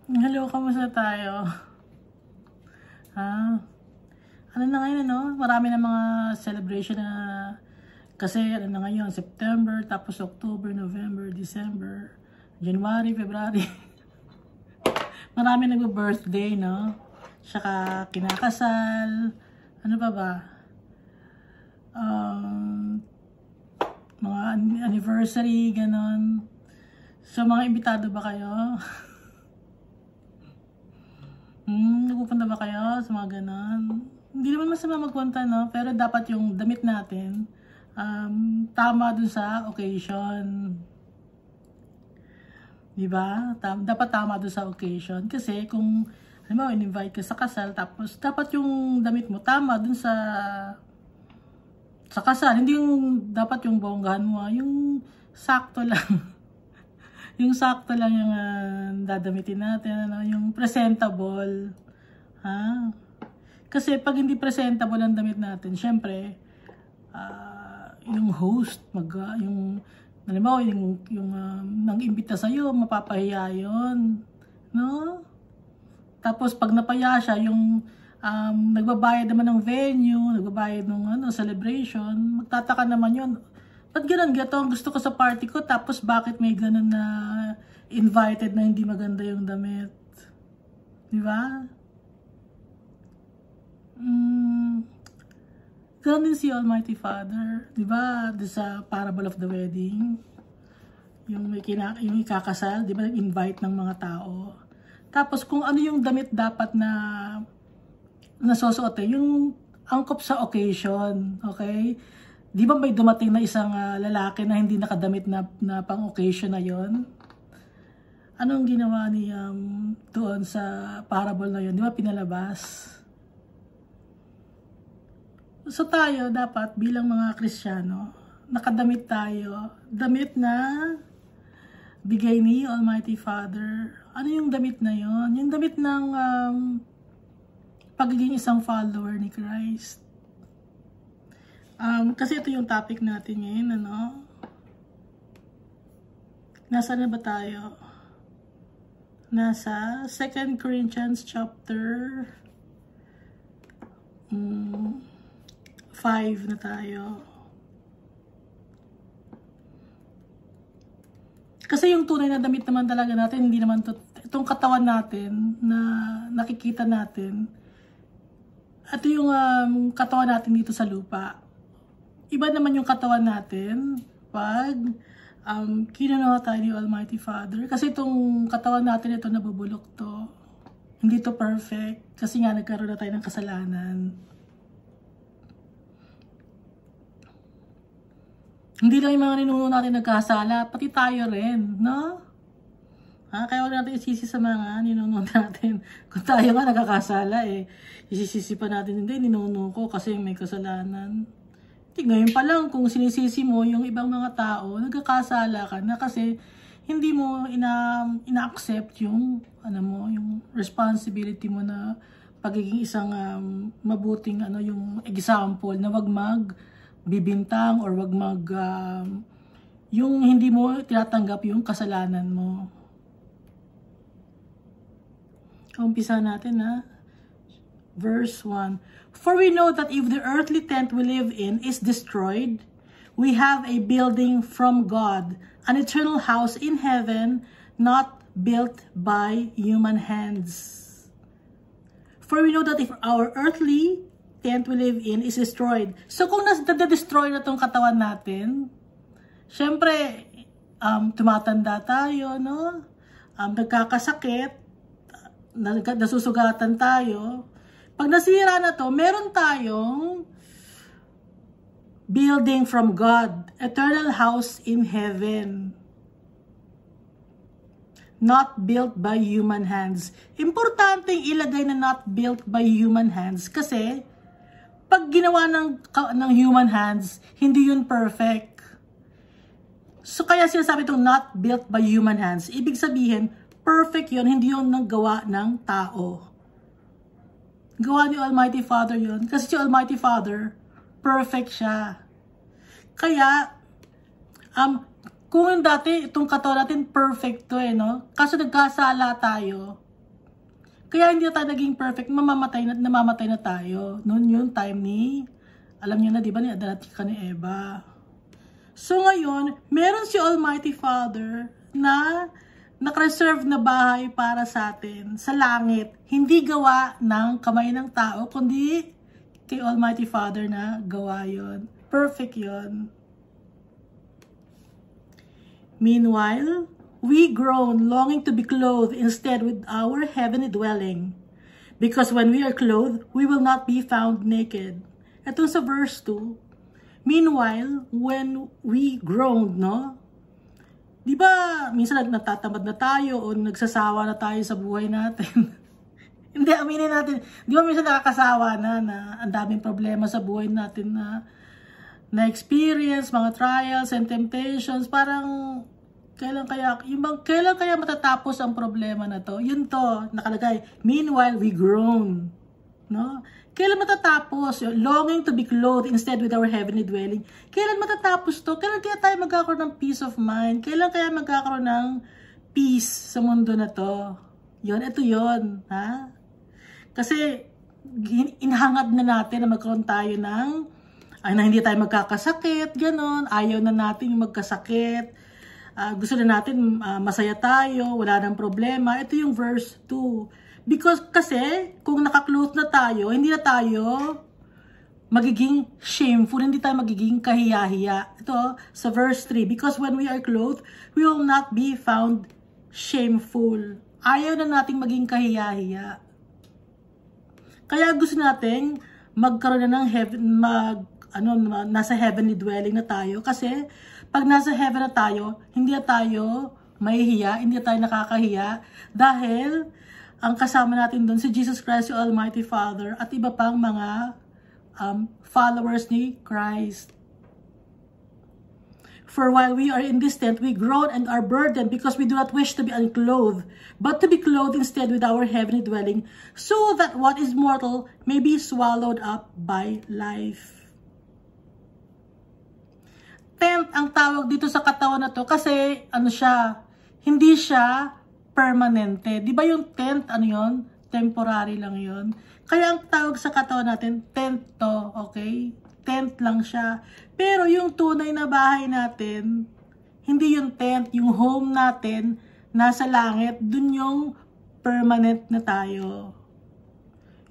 Hello, kamusta tayo? Ah, ano na ngayon, ano? Marami na mga celebration na kasi ano na ngayon, September, tapos October, November, December, January, February. Marami nagbe-birthday, no? Saka kinakasal. Ano pa ba? Mga anniversary, ganon. So, mga imbitado ba kayo? Nagpupunta ba kayo sa mga ganon? Hindi naman masama magpunta, no? Pero dapat yung damit natin tama dun sa occasion. Diba? Dapat tama dun sa occasion. Kasi kung, alam mo, in-invite ka sa kasal, tapos dapat yung damit mo tama dun sa kasal. Hindi yung, dapat yung bonggahan mo, yung sakto lang. Yung sakto lang yung dadamitin natin, ano, yung presentable. Ha? Kasi pag hindi presentable ang damit natin, syempre, yung host, yung nang imbita sa'yo, mapapahiya yun. No? Tapos pag napaya siya, yung nagbabayad naman ng venue, nagbabayad ng celebration, magtataka naman yun. Ba't ganun gato? Gusto ko sa party ko, tapos bakit may ganun na invited na hindi maganda yung damit? Diba? Ganun din si Almighty Father. Diba? Sa parable of the wedding, yung ikakasal, diba? Invite ng mga tao. Tapos kung ano yung damit dapat na nasusuot, yung angkop sa occasion. Okay? Di ba may dumating na isang lalaki na hindi nakadamit na pang-occasion na yon? Anong ginawa ni doon sa parable na yon? Di ba pinalabas? So tayo dapat bilang mga Kristiyano, nakadamit tayo. Damit na bigay ni Almighty Father. Ano yung damit na yon? Yung damit ng pagiging isang follower ni Christ. Kasi ito yung topic natin ngayon, ano? Nasaan na ba tayo? Nasa 2 Corinthians chapter 5 na tayo. Kasi yung tunay na damit naman talaga natin, hindi naman itong katawan natin na nakikita natin. Ito yung katawan natin dito sa lupa. Iba naman yung katawan natin pag kinuha tayo ni Almighty Father. Kasi itong katawan natin, ito nabubulok to. Hindi to perfect. Kasi nga nagkaroon na tayo ng kasalanan. Hindi lang yung mga ninuno natin nagkasala, pati tayo rin, no? Kaya wala natin isisi sa mga ninuno natin. Kung tayo nga nagkakasala, isisisi pa natin, hindi, ninuno ko kasi may kasalanan. Ngayon pa lang, kung sinisisi mo yung ibang mga tao, nagkakasala ka na kasi hindi mo ina-accept yung, yung responsibility mo na pagiging isang mabuting yung example na wag magbibintang or wag yung hindi mo tinatanggap yung kasalanan mo. Umpisa natin Verse 1. For we know that if the earthly tent we live in is destroyed, we have a building from God, an eternal house in heaven, not built by human hands. For we know that if our earthly tent we live in is destroyed. So kung na-destroy na itong katawan natin, syempre, tumatanda tayo, no? Nagkakasakit, nasusugatan tayo. Pag nasira na to, meron tayong building from God, eternal house in heaven. Not built by human hands. Importanteng ilagay na not built by human hands kasi pag ginawa ng human hands, hindi yun perfect. So kaya sinasabi itong not built by human hands. Ibig sabihin, perfect yun, hindi yun nagawa ng tao. Gawa ni Almighty Father yun. Kasi si Almighty Father, perfect siya. Kaya, kung dati itong katawan natin perfect to no? Kaso nagkasala tayo, Kaya hindi na tayo naging perfect, namamatay na tayo. Noon yung time ni, alam niyo na, di ba, ni Adan at ni Eva. So ngayon, meron si Almighty Father na naka-reserve na bahay para sa atin sa langit. Hindi gawa ng kamay ng tao, kundi kay Almighty Father na gawa yon. Perfect yon. Meanwhile, we groan, longing to be clothed instead with our heavenly dwelling. Because when we are clothed, we will not be found naked. Ito sa verse 2. Meanwhile, when we groan, no? Di ba, minsan natatamad na tayo o nagsasawa na tayo sa buhay natin. Hindi, aminin natin. Di ba minsan nakakasawa na ang daming problema sa buhay natin na experience, mga trials and temptations, parang kailan kaya matatapos ang problema na to? Yun to, nakalagay, meanwhile we groan. No? Kailan matatapos? Longing to be clothed instead with our heavenly dwelling. Kailan matatapos to? Kailan kaya tayo magkakaroon ng peace of mind? Kailan kaya magkakaroon ng peace sa mundo na to? Yun, ito yun. Ha? Kasi inhangad na natin na magkaroon tayo na hindi tayo magkakasakit, ganon. Ayaw na natin magkasakit. Gusto na natin masaya tayo, wala nang problema. Ito yung verse 2. Because kasi, kung naka-clothe na tayo, hindi na tayo magiging shameful, hindi tayo magiging kahiya-hiya. Ito, sa verse 3, because when we are clothed, we will not be found shameful. Ayaw na nating maging kahiya-hiya. Kaya gusto nating magkaroon na ng nasa heavenly dwelling na tayo. Kasi, pag nasa heaven na tayo, hindi na tayo mahihiya, hindi na tayo nakakahiya. Dahil, ang kasama natin doon, si Jesus Christ, yung Almighty Father, at iba pang mga followers ni Christ. For while we are in this tent, we groan and are burdened because we do not wish to be unclothed, but to be clothed instead with our heavenly dwelling, so that what is mortal may be swallowed up by life. Tent ang tawag dito sa katawan na to kasi hindi siya permanente. Di ba yung tent, temporary lang yon. Kaya ang tawag sa katawan natin, tent to, okay? Tent lang siya. Pero yung tunay na bahay natin, hindi yung tent, yung home natin, nasa langit, dun yung permanent na tayo.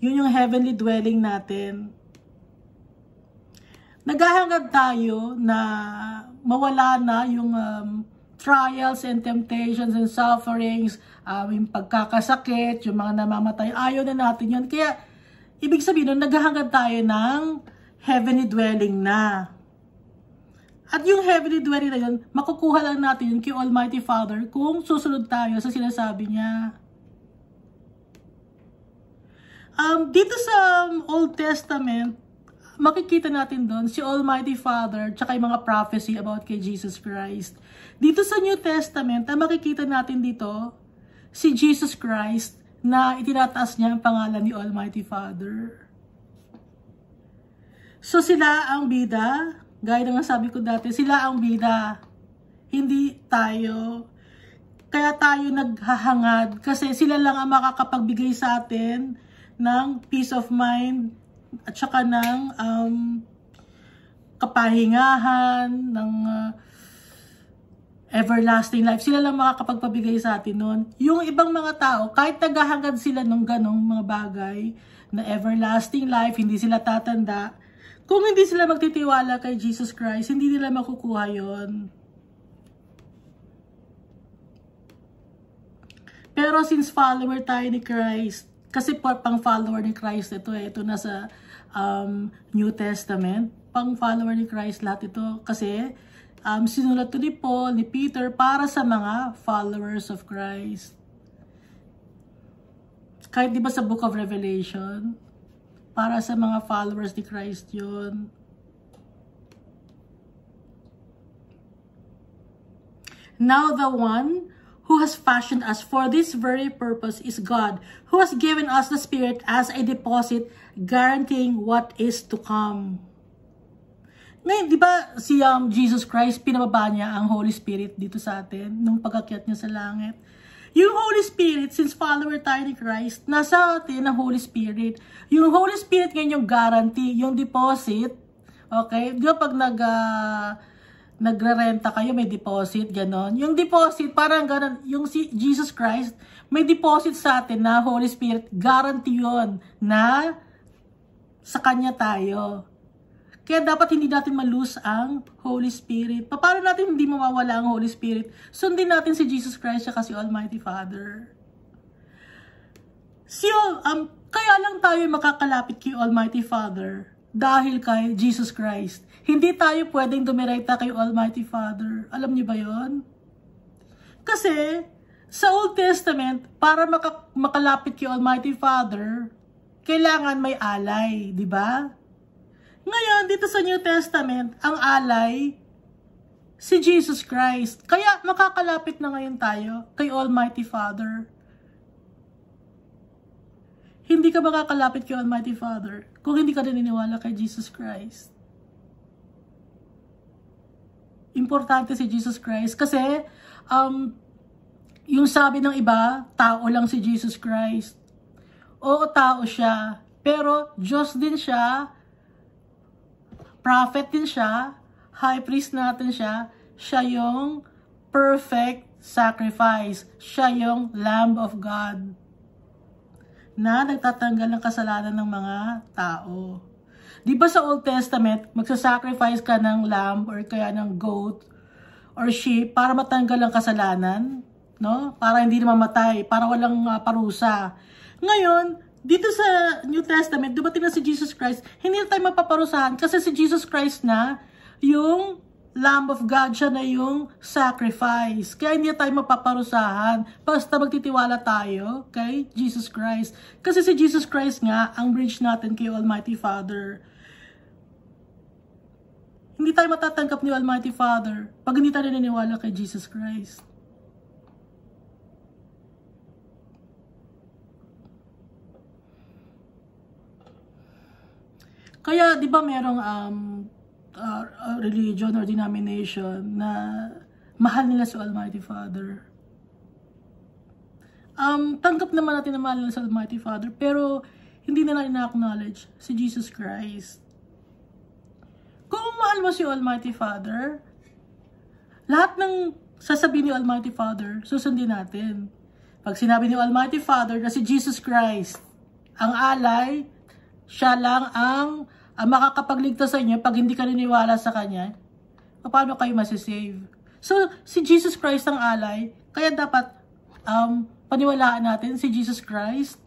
Yun yung heavenly dwelling natin. Naghahangad tayo na mawala na yung trials and temptations and sufferings, yung pagkakasakit, yung mga namamatay, ayaw na natin yun. Kaya, ibig sabihin nun, naghahangad tayo ng heavenly dwelling na. At yung heavenly dwelling na yun, makukuha lang natin yun kay Almighty Father kung susunod tayo sa sinasabi niya. Dito sa Old Testament, makikita natin doon si Almighty Father tsaka yung mga prophecy about kay Jesus Christ. Dito sa New Testament, makikita natin dito si Jesus Christ na itinataas niya ang pangalan ni Almighty Father. So sila ang bida, gaya ng sabi ko dati, sila ang bida, hindi tayo. Kaya tayo naghahangad kasi sila lang ang makakapagbigay sa atin ng peace of mind at saka ng kapahingahan, ng everlasting life. Sila lang makakapagpabigay sa atin nun. Yung ibang mga tao, kahit naghahangad sila ng ganong mga bagay, na everlasting life, hindi sila tatanda, kung hindi sila magtitiwala kay Jesus Christ, hindi nila makukuha yon. Pero since follower tayo ni Christ, kasi pang follower ni Christ ito nasa New Testament, pang follower ni Christ lahat ito kasi sinulat to ni Paul, ni Peter para sa mga followers of Christ. Kahit di ba sa Book of Revelation, para sa mga followers ni Christ yun. Now the one who has fashioned us for this very purpose is God, who has given us the Spirit as a deposit, guaranteeing what is to come. Ngayon, di ba si Jesus Christ, pinababa niya ang Holy Spirit dito sa atin, nung pag-akyat niya sa langit. Yung Holy Spirit, since follower tayo ni Christ, nasa atin ang Holy Spirit. Yung Holy Spirit ngayon yung guarantee, yung deposit. Okay? Di ba pag nagrerenta kayo, may deposit, ganon. Yung deposit, parang ganon. Yung si Jesus Christ, may deposit sa atin na Holy Spirit, guarantee yun na sa Kanya tayo. Kaya dapat hindi natin malose ang Holy Spirit. Paano natin hindi mawawala ang Holy Spirit? Sundin natin si Jesus Christ at si Almighty Father. Kaya lang tayo makakalapit kay Almighty Father dahil kay Jesus Christ. Hindi tayo pwedeng dumirekta kay Almighty Father. Alam niyo ba yon? Kasi sa Old Testament, para makalapit kay Almighty Father, kailangan may alay, di ba? Ngayon, dito sa New Testament, ang alay, si Jesus Christ. Kaya makakalapit na ngayon tayo kay Almighty Father. Hindi ka makakalapit kay Almighty Father kung hindi ka naniniwala kay Jesus Christ. Importante si Jesus Christ kasi yung sabi ng iba, tao lang si Jesus Christ. Oo, tao siya. Pero Diyos din siya. Prophet din siya, high priest natin siya, siya yung perfect sacrifice, siya yung Lamb of God na nagtatanggal ng kasalanan ng mga tao. Di ba sa Old Testament, magsasacrifice ka ng lamb or kaya ng goat or sheep para matanggal ang kasalanan, no? Para hindi na mamatay, para walang parusa. Ngayon, dito sa New Testament, dumating na si Jesus Christ, hindi na tayo mapaparusahan kasi si Jesus Christ na yung Lamb of God, siya na yung sacrifice. Kaya hindi na tayo mapaparusahan basta magtitiwala tayo kay Jesus Christ. Kasi si Jesus Christ nga, ang bridge natin kay Almighty Father. Hindi tayo matatanggap ni Almighty Father pag hindi tayo naniniwala kay Jesus Christ. Kaya, di ba merong religion or denomination na mahal nila si Almighty Father? Tanggap naman natin na mahal nila si Almighty Father, pero hindi nila ina-acknowledge si Jesus Christ. Kung mahal mo si Almighty Father, lahat ng sasabihin ni Almighty Father, susundin natin. Pag sinabi ni Almighty Father na si Jesus Christ, ang alay, siya lang ang makakapagligtas sa inyo pag hindi ka niniwala sa Kanya, paano kayo masisave? So, si Jesus Christ ang alay, kaya dapat paniwalaan natin si Jesus Christ.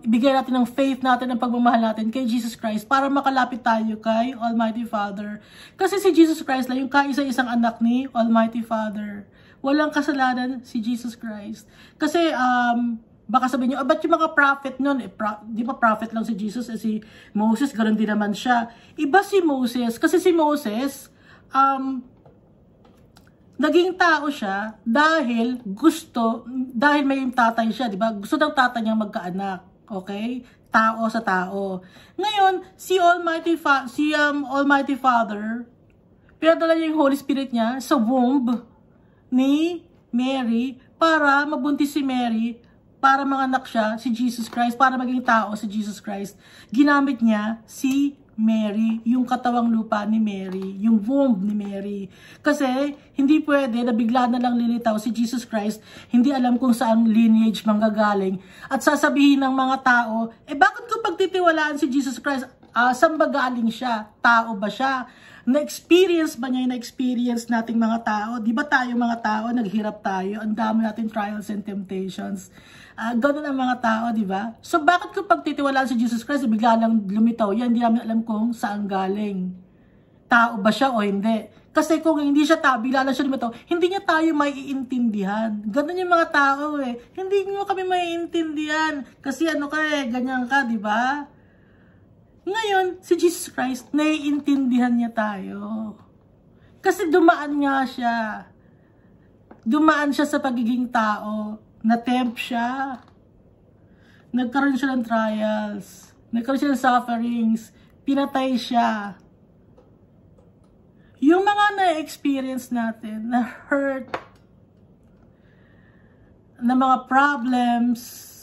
Ibigay natin ng faith natin, ng pagmamahal natin kay Jesus Christ para makalapit tayo kay Almighty Father. Kasi si Jesus Christ lang yung kaisa-isang anak ni Almighty Father. Walang kasalanan si Jesus Christ. Kasi, baka sabihin nyo, ba't yung mga prophet nun? Di ba prophet lang si Jesus? Si Moses, ganoon din naman siya. Iba si Moses. Kasi si Moses, naging tao siya dahil may tatay siya, di ba? Gusto ng tatay niya magkaanak. Okay? Tao sa tao. Ngayon, si Almighty Father, pinadala niya yung Holy Spirit niya sa womb ni Mary para mabuntis si Mary, para manganak siya si Jesus Christ, para maging tao si Jesus Christ. Ginamit niya si Mary, yung katawang lupa ni Mary, yung womb ni Mary. Kasi hindi pwede na bigla na lang lilitaw si Jesus Christ, hindi alam kung saan lineage manggagaling. At sasabihin ng mga tao, bakit ko pagtitiwalaan si Jesus Christ? Saan ba galing siya? Tao ba siya? Na-experience ba niya yung na-experience nating mga tao? Di ba tayo mga tao, naghirap tayo, ang dami natin trials and temptations. Ganun ang mga tao, di ba? So bakit kung pagtitiwalaan si Jesus Christ, bigla lang lumitaw yan, hindi namin alam kung saan galing. Tao ba siya o hindi? Kasi kung hindi siya tao, bigla lang siya lumitaw, hindi niya tayo maiintindihan. Ganun yung mga tao eh. Hindi niyo kami maiintindihan. Kasi ano ka ganyan ka, di ba? Ngayon, si Jesus Christ, naiintindihan niya tayo. Kasi dumaan nga siya. Dumaan siya sa pagiging tao. Na-tempt siya. Nagkaroon siya ng trials. Nagkaroon siya ng sufferings. Pinatay siya. Yung mga na-experience natin, na hurt, na mga problems,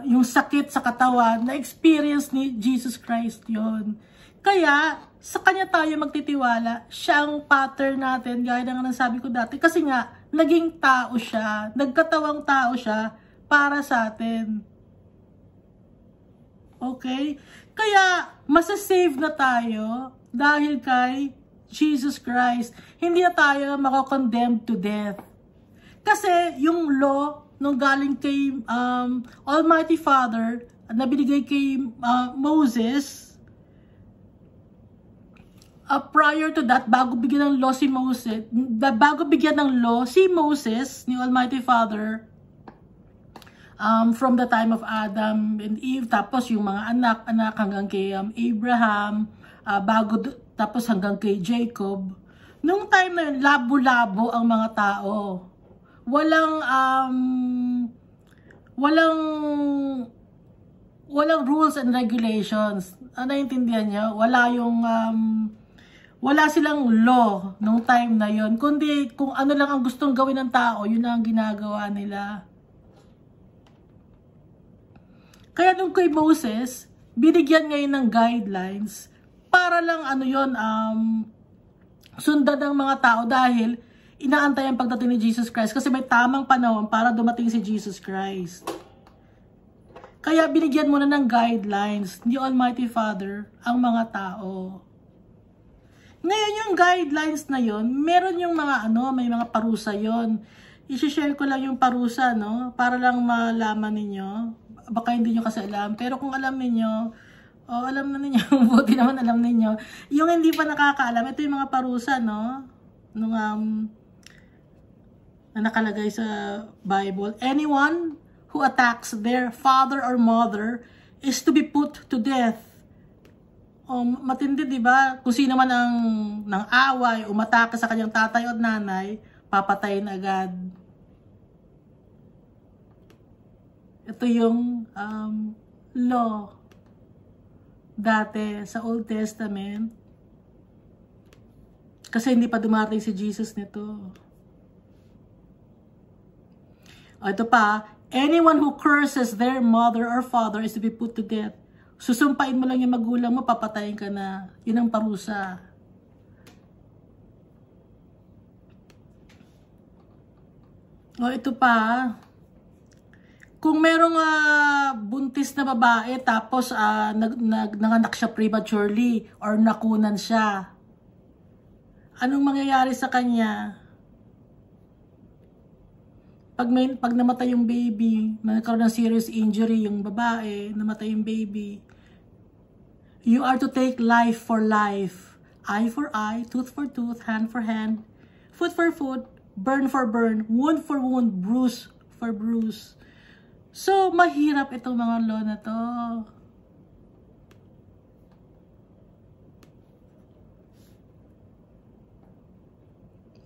yung sakit sa katawan, na-experience ni Jesus Christ yon. Kaya, sa Kanya tayo magtitiwala. Siya ang pattern natin, gaya na nga sabi ko dati. Kasi nga, naging tao siya, nagkatawang tao siya para sa atin. Okay? Kaya, masasave na tayo dahil kay Jesus Christ. Hindi na tayo mako-condemn to death. Kasi yung law nung galing kay Almighty Father na binigay kay Moses, prior to that, bago bigyan ng law si Moses, si Moses ni Almighty Father, from the time of Adam and Eve, tapos yung mga anak hanggang kay Abraham, tapos hanggang kay Jacob. Nung time na yun, labo-labo ang mga tao. Walang rules and regulations. Naiintindihan niyo? Wala silang law nung time na yun. Kundi kung ano lang ang gustong gawin ng tao, yun ang ginagawa nila. Kaya nung kay Moses, binigyan ngayon ng guidelines para lang sundan ng mga tao dahil inaantay ang pagdating ni Jesus Christ kasi may tamang panahon para dumating si Jesus Christ. Kaya binigyan muna ng guidelines ni Almighty Father ang mga tao. Ngayon yung guidelines na yon, meron yung mga may mga parusa yon. I-share ko lang yung parusa, no? Para lang malaman ninyo. Baka hindi nyo kasi alam. Pero kung alam ninyo, alam na ninyo, buti naman alam ninyo. Yung hindi pa nakakaalam, ito yung mga parusa, no? Nung, na nakalagay sa Bible. Anyone who attacks their father or mother is to be put to death. Matindi, di ba? Kung sino man ang nang away, umatake sa kanyang tatay o nanay, papatayin agad. Ito yung law dati sa Old Testament. Kasi hindi pa dumating si Jesus nito. Ito pa, anyone who curses their mother or father is to be put to death. Susumpain mo lang yung magulang mo, papatayin ka na. Yun ang parusa. Ito pa, kung merong buntis na babae tapos nanganak siya prematurely or nakunan siya, anong mangyayari sa kanya? Pag namatay yung baby, nagkaroon ng serious injury yung babae, namatay yung baby, you are to take life for life. Eye for eye, tooth for tooth, hand for hand, foot for foot, burn for burn, wound for wound, bruise for bruise. So, mahirap itong mga law na to.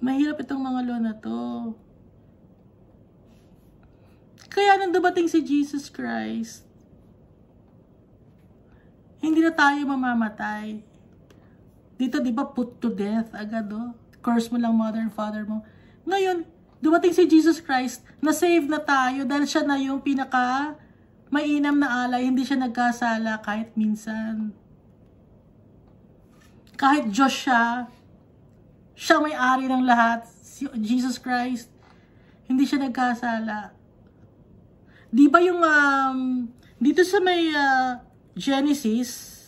Mahirap itong mga law na to. Kaya nang dumating si Jesus Christ, hindi na tayo mamamatay. Dito, di ba, put to death agad, Curse mo lang mother and father mo. Ngayon, dumating si Jesus Christ, na-save na tayo dahil siya na yung pinaka mainam na alay, hindi siya nagkasala kahit minsan. Kahit Diyos siya may-ari ng lahat, si Jesus Christ, hindi siya nagkasala. Di ba yung, dito sa may Genesis,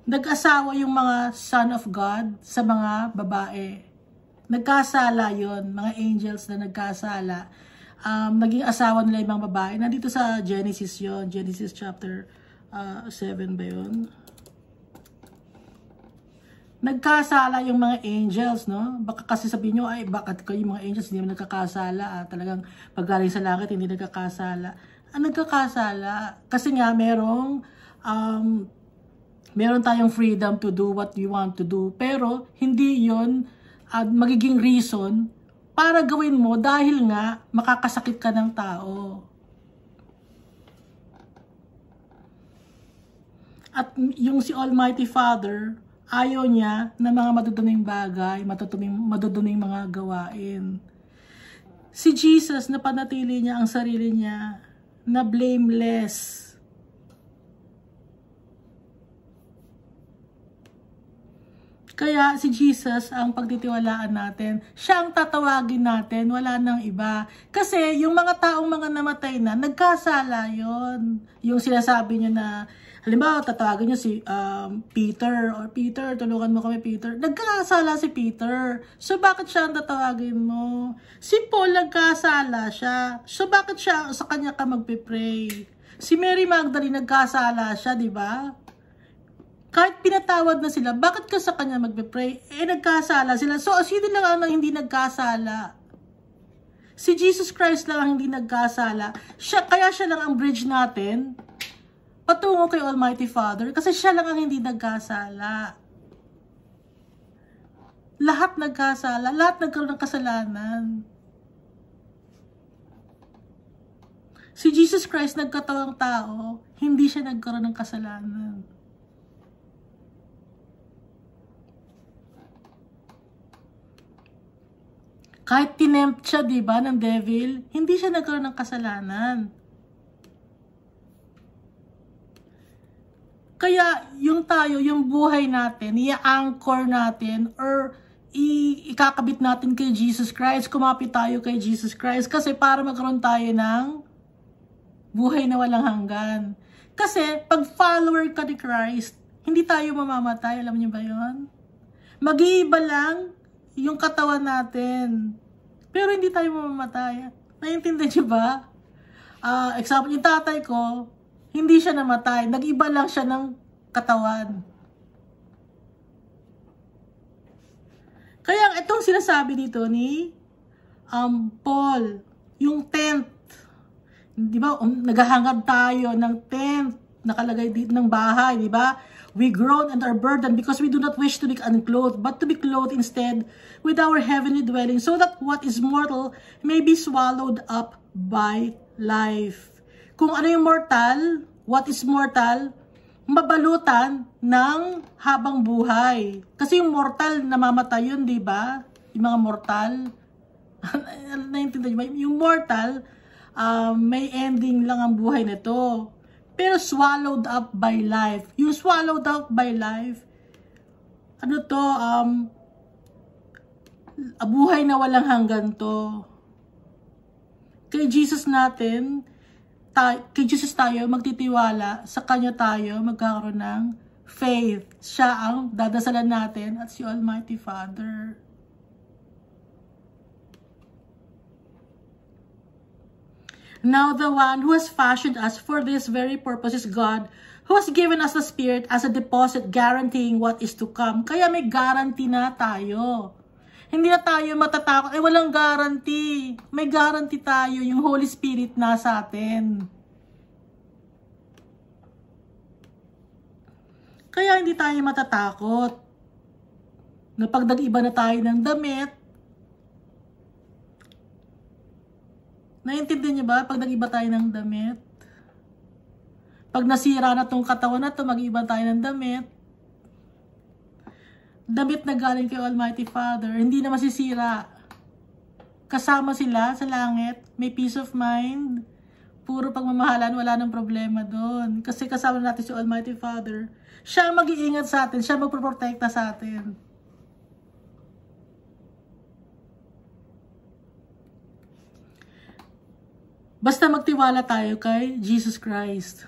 nag-asawa yung mga son of God sa mga babae. Nagkasala yon, mga angels na nagkasala. Naging asawa nila yung mga babae. Nandito sa Genesis yon, Genesis chapter 7 ba yun? Nagkasala yung mga angels, no? Baka kasi sabihin nyo, ay, bakit kayo mga angels hindi naman nagkakasala? Talagang paggaling sa langit, hindi nagkakasala. Nagkakasala? Kasi nga, meron tayong freedom to do what we want to do. Pero, hindi yon magiging reason para gawin mo dahil nga makakasakit ka ng tao. At yung si Almighty Father, Ayaw niya ng mga maduduming bagay, maduduming mga gawain. Si Jesus, napanatili niya ang sarili niya na blameless. Kaya si Jesus ang pagtitiwalaan natin. Siya ang tatawagin natin, wala nang iba. Kasi yung mga taong mga namatay na, nagkasala yon. Yung sinasabi niya na, halimbawa, tatawagin niyo si Peter, or Peter, tulungan mo kami Peter. Nagkasala si Peter. So bakit siya ang tatawagin mo? Si Paul nagkasala siya. So bakit siya sa kanya ka magpipray? Si Mary Magdalene nagkasala siya, di ba? Kahit pinatawad na sila, bakit ka sa kanya magpe-pray? Nagkasala sila. So, sino lang ang hindi nagkasala? Si Jesus Christ lang ang hindi nagkasala. Kaya siya lang ang bridge natin patungo kay Almighty Father. Kasi siya lang ang hindi nagkasala. Lahat nagkasala. Lahat nagkaroon ng kasalanan. Si Jesus Christ nagkatawang tao, hindi siya nagkaroon ng kasalanan. Kahit tinempt siya, diba, ng devil, hindi siya nagkaroon ng kasalanan. Kaya yung tayo, yung buhay natin, i-anchor natin or ikakabit natin kay Jesus Christ, kumapit tayo kay Jesus Christ kasi para magkaroon tayo ng buhay na walang hanggan. Kasi pag follower ka ni Christ, hindi tayo mamamatay, alam niyo ba yun? Mag-iiba lang yung katawan natin. Pero hindi tayo mamamatay. Naiintindihan niyo ba? Example, yung tatay ko, hindi siya namatay. Nag-iba lang siya ng katawan. Kaya itong sinasabi dito ni Paul, yung tent. Di ba? Naghahangad tayo ng tent. Nakalagay dito ng bahay, di ba? We groan and are burdened because we do not wish to be unclothed, but to be clothed instead with our heavenly dwelling, so that what is mortal may be swallowed up by life. Kung ano yung mortal, what is mortal, mabalutan ng habang buhay. Kasi yung mortal, namamatay yun, di ba? Yung mga mortal. Naintindihan niyo? Yung mortal, may ending lang ang buhay nito. Pero swallowed up by life. Yung swallowed up by life, ano to, buhay na walang hanggan to. Kay Jesus natin, kay Jesus tayo magtitiwala, sa Kanya tayo magkakaroon ng faith. Siya ang dadasalan natin at si Almighty Father. Now the one who has fashioned us for this very purpose is God, who has given us the Spirit as a deposit guaranteeing what is to come. Kaya may guarantee na tayo. Hindi na tayo matatakot. Walang guarantee. May guarantee tayo. Yung Holy Spirit nasa atin. Kaya hindi tayo matatakot. Na pag nag-iba na tayo ng damit, naiintindihan niyo ba? Pag nag-iba tayo ng damit, pag nasira na tong katawan na to, mag-iba tayo ng damit. Damit na galing kay Almighty Father, hindi na masisira. Kasama sila sa langit, may peace of mind, puro pagmamahalan, wala nang problema doon. Kasi kasama natin si Almighty Father. Siya ang mag-iingat sa atin, siya magproprotekta sa atin. Basta magtiwala tayo kay Jesus Christ.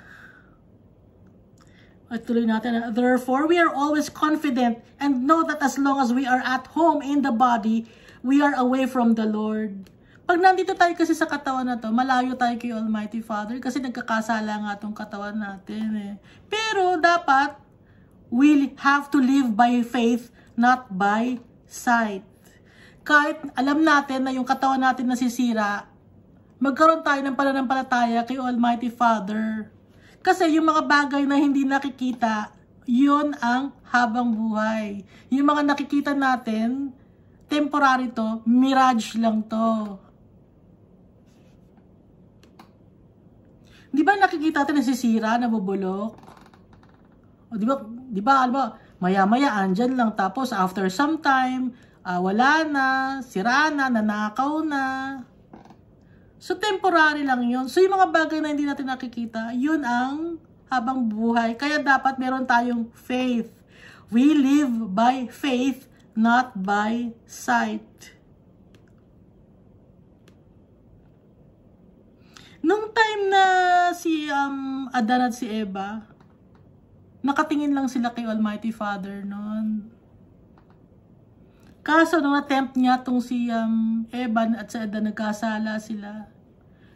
At tuloy natin. Therefore, we are always confident and know that as long as we are at home in the body, we are away from the Lord. Pag nandito tayo kasi sa katawan na to, malayo tayo kay Almighty Father kasi nagkakasala nga itong katawan natin eh. Pero dapat, we have to live by faith, not by sight. Kahit alam natin na yung katawan natin nasisira, magkaroon tayo ng pananampalataya kay Almighty Father. Kasi yung mga bagay na hindi nakikita, yun ang habang buhay. Yung mga nakikita natin, temporary to, mirage lang to. Di ba nakikita natin nasisira, nabubulok? O di ba, Maya-maya, andyan lang. Tapos, after some time, wala na, sira na, nanakaw na. So, temporary lang yun. So, yung mga bagay na hindi natin nakikita, yun ang habang buhay. Kaya dapat meron tayong faith. We live by faith, not by sight. Nung time na si Adan at si Eva, nakatingin lang sila kay Almighty Father noon. Kaso nung attempt niya tong si Eva at si Adan, nagkasala sila.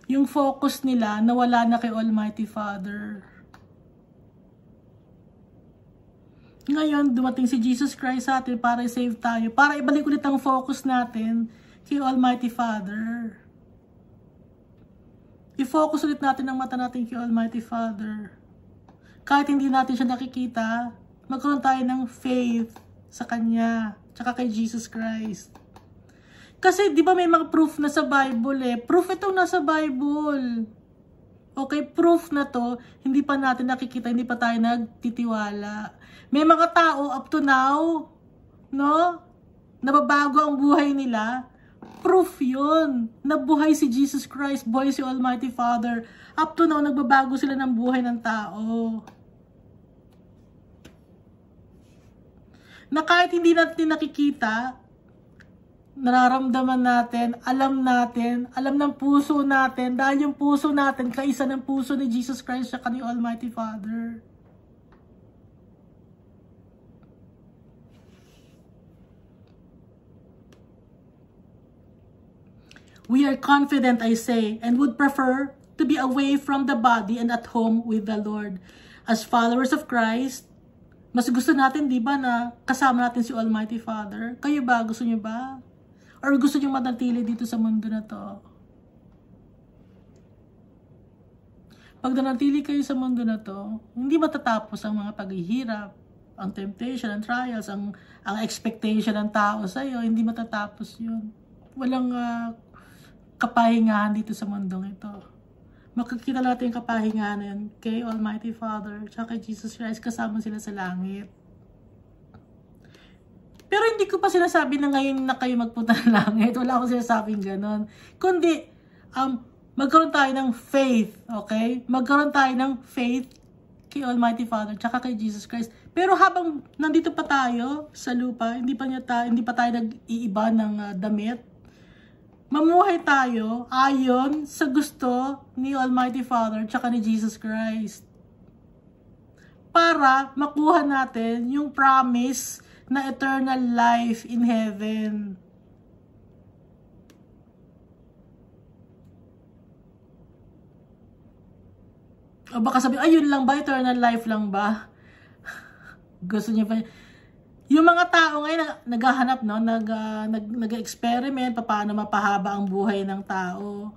Yung focus nila nawala na kay Almighty Father. Ngayon, dumating si Jesus Christ sa atin para i-save tayo, para ibalik ulit ang focus natin kay Almighty Father. I-focus ulit natin ang mata natin kay Almighty Father. Kahit hindi natin siya nakikita, magkaroon tayo ng faith sa Kanya, tsaka kay Jesus Christ. Kasi di ba may mga proof na sa Bible eh. Proof itong nasa Bible. Okay, proof na to, hindi pa natin nakikita, hindi pa tayo nagtitiwala. May mga tao up to now, no? Nababago ang buhay nila. Proof yun. Nabuhay si Jesus Christ, buhay si Almighty Father. Up to now, nagbabago sila ng buhay ng tao. Na kahit hindi natin nakikita, nararamdaman natin, alam ng puso natin, dahil yung puso natin, kaisa ng puso ni Jesus Christ siya ni Almighty Father. We are confident, I say, and would prefer to be away from the body and at home with the Lord. As followers of Christ, mas gusto natin, di ba, na kasama natin si Almighty Father? Kayo ba? Gusto nyo ba? Or gusto nyo manatili dito sa mundo na to? Pag nanatili kayo sa mundo na to, hindi matatapos ang mga paghihirap, ang temptation, ang trials, ang expectation ng tao sa iyo, hindi matatapos yun. Walang kapahingahan dito sa mundong ito. Makikita natin yung kapahingahan yun kay Almighty Father tsaka kay Jesus Christ, kasama sila sa langit. Pero hindi ko pa sinasabi na ngayon na kayo magpunta ng langit. Wala akong sinasabing ganon. Kundi, magkaroon tayo ng faith, okay? Magkaroon tayo ng faith kay Almighty Father tsaka kay Jesus Christ. Pero habang nandito pa tayo sa lupa, hindi pa tayo nag-iiba ng damit, mamuhay tayo ayon sa gusto ni Almighty Father tsaka ni Jesus Christ. Para makuha natin yung promise na eternal life in heaven. O baka sabi, ayun lang ba? Eternal life lang ba? Gusto niya pa. Yung mga tao ngayon naghahanap, no, nag-experiment paano mapahaba ang buhay ng tao.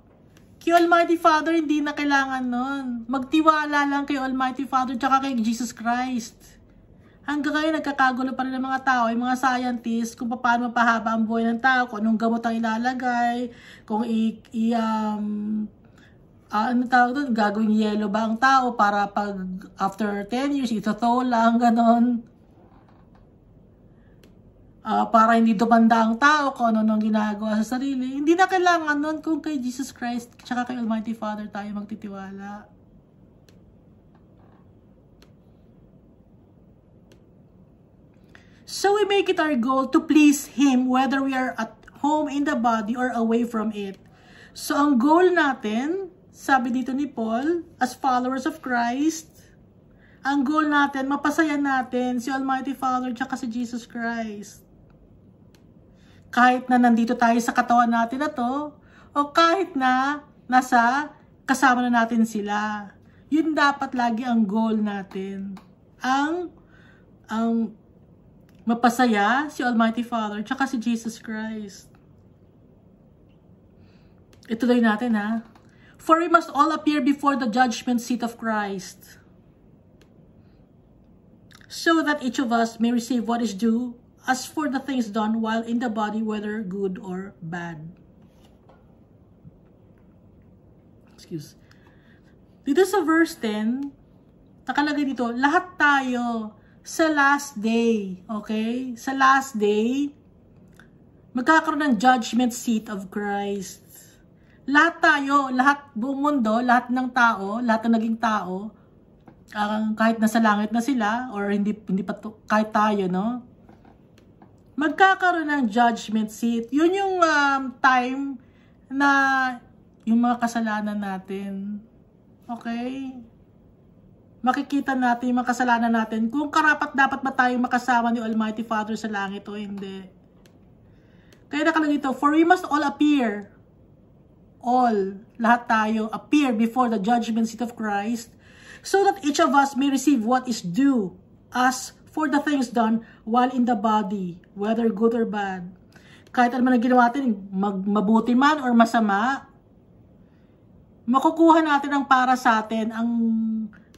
Kay Almighty Father hindi na kailangan nun. Magtiwala lang kay Almighty Father tsaka kay Jesus Christ. Hanggang ngayon nagkakagulo pa rin ng mga tao, yung mga scientists, kung paano mapahaba ang buhay ng tao, kung anong gamot ang ilalagay, kung ano tawag doon, gagawing yellow ba ang tao para pag after 10 years ito lang, ganon. Para hindi dumanda ang tao kung ano nang ginagawa sa sarili. Hindi na kailangan nun kung kay Jesus Christ tsaka kay Almighty Father tayo magtitiwala. So we make it our goal to please Him whether we are at home in the body or away from it. So ang goal natin, sabi dito ni Paul, as followers of Christ, ang goal natin, mapasaya natin si Almighty Father tsaka si Jesus Christ. Kahit na nandito tayo sa katawan natin na to, o kahit na nasa kasama na natin sila. Yun dapat lagi ang goal natin. Ang mapasaya si Almighty Father tsaka si Jesus Christ. Ituloy natin ha. For we must all appear before the judgment seat of Christ, so that each of us may receive what is due as for the things done while in the body, whether good or bad. Excuse. Dito sa verse 10, nakalagay dito, lahat tayo sa last day, okay? Sa last day, magkakaroon ng judgment seat of Christ. Lahat tayo, lahat buong mundo, lahat ng tao, lahat ng naging tao, kahit nasa langit na sila, or hindi pa kahit tayo, no? Magkakaroon ng judgment seat. Yun yung time na yung mga kasalanan natin. Okay? Makikita natin yung mga kasalanan natin kung karapat-dapat ba tayong makasama ni Almighty Father sa langit o hindi. Kaya nakalagay ito, for we must all appear, lahat tayo, appear before the judgment seat of Christ, so that each of us may receive what is due us for the things done while in the body, whether good or bad. Kahit ano man ang ginawa natin, mabuti man or masama, makukuha natin ang para sa atin,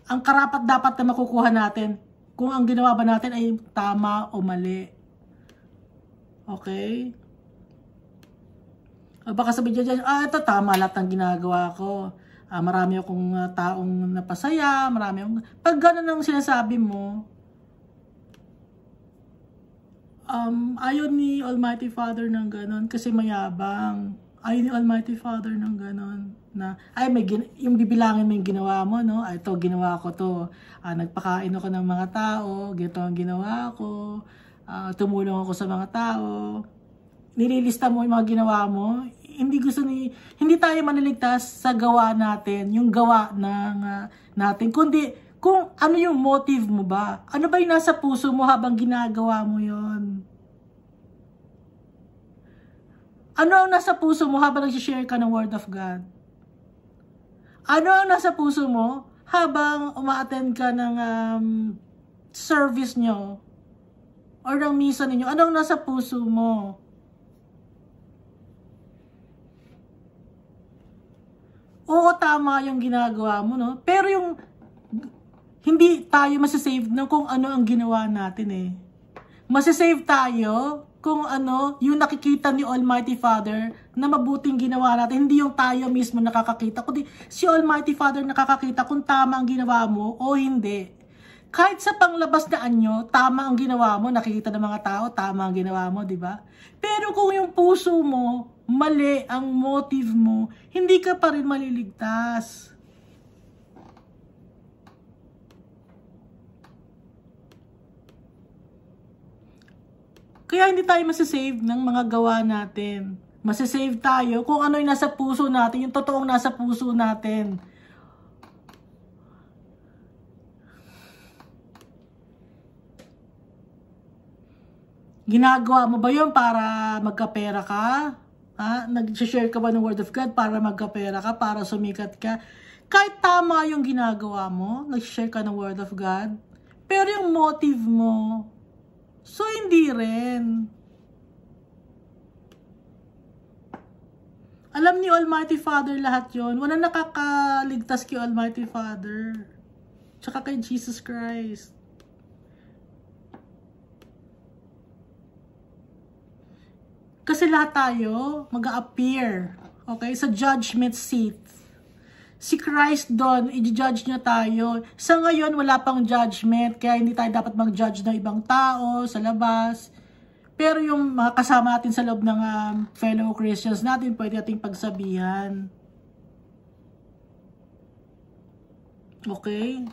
ang karapat-dapat na makukuha natin kung ang ginawa ba natin ay tama o mali. Okay? O baka sabihin dyan, ito tama lahat ng ginagawa ko. Marami akong taong napasaya, marami akong... Pag gano'n ang sinasabi mo, ayaw ni Almighty Father ng gano'n kasi mayabang. Ayaw ni Almighty Father ng gano'n. Na, yung bibilangin mo yung ginawa mo, no? Ito, ginawa ko to. Nagpakain ako ng mga tao, ganito ang ginawa ko. Tumulong ako sa mga tao. Nililista mo yung mga ginawa mo. Hindi tayo maniligtas sa gawa natin, yung gawa natin. Kundi, kung ano yung motive mo ba? Ano ba yung nasa puso mo habang ginagawa mo yon? Ano ang nasa puso mo habang nag-share ka ng Word of God? Ano ang nasa puso mo habang uma-attend ka ng service nyo or ng misa ninyo? Ano ang nasa puso mo? Oo, tama yung ginagawa mo, no? Pero yung hindi tayo masasave na kung ano ang ginawa natin eh. Masasave tayo kung ano yung nakikita ni Almighty Father na mabuting ginawa natin. Hindi yung tayo mismo nakakakita, kundi si Almighty Father nakakakita kung tama ang ginawa mo o hindi. Kahit sa panglabas na anyo, tama ang ginawa mo, nakikita ng mga tao, tama ang ginawa mo, di ba? Pero kung yung puso mo, mali ang motive mo, hindi ka pa rin maliligtas. Kaya hindi tayo masasave ng mga gawa natin. Masasave tayo kung ano yung nasa puso natin, yung totoong nasa puso natin. Ginagawa mo ba yun para magkapera ka? Nag-share ka ba ng Word of God para magkapera ka, para sumikat ka? Kahit tama yung ginagawa mo, nag-share ka ng Word of God, pero yung motive mo, so hindi rin. Alam ni Almighty Father lahat yon. Wala nakakaligtas kay Almighty Father. Tsaka kay Jesus Christ. Kasi lahat tayo mag-a-appear, okay, sa judgment seat. Si Christ doon, i-judge niya tayo. Sa ngayon, wala pang judgment, kaya hindi tayo dapat mag-judge ng ibang tao sa labas. Pero yung mga kasama natin sa loob ng fellow Christians natin, pwede nating pagsabihan. Okay?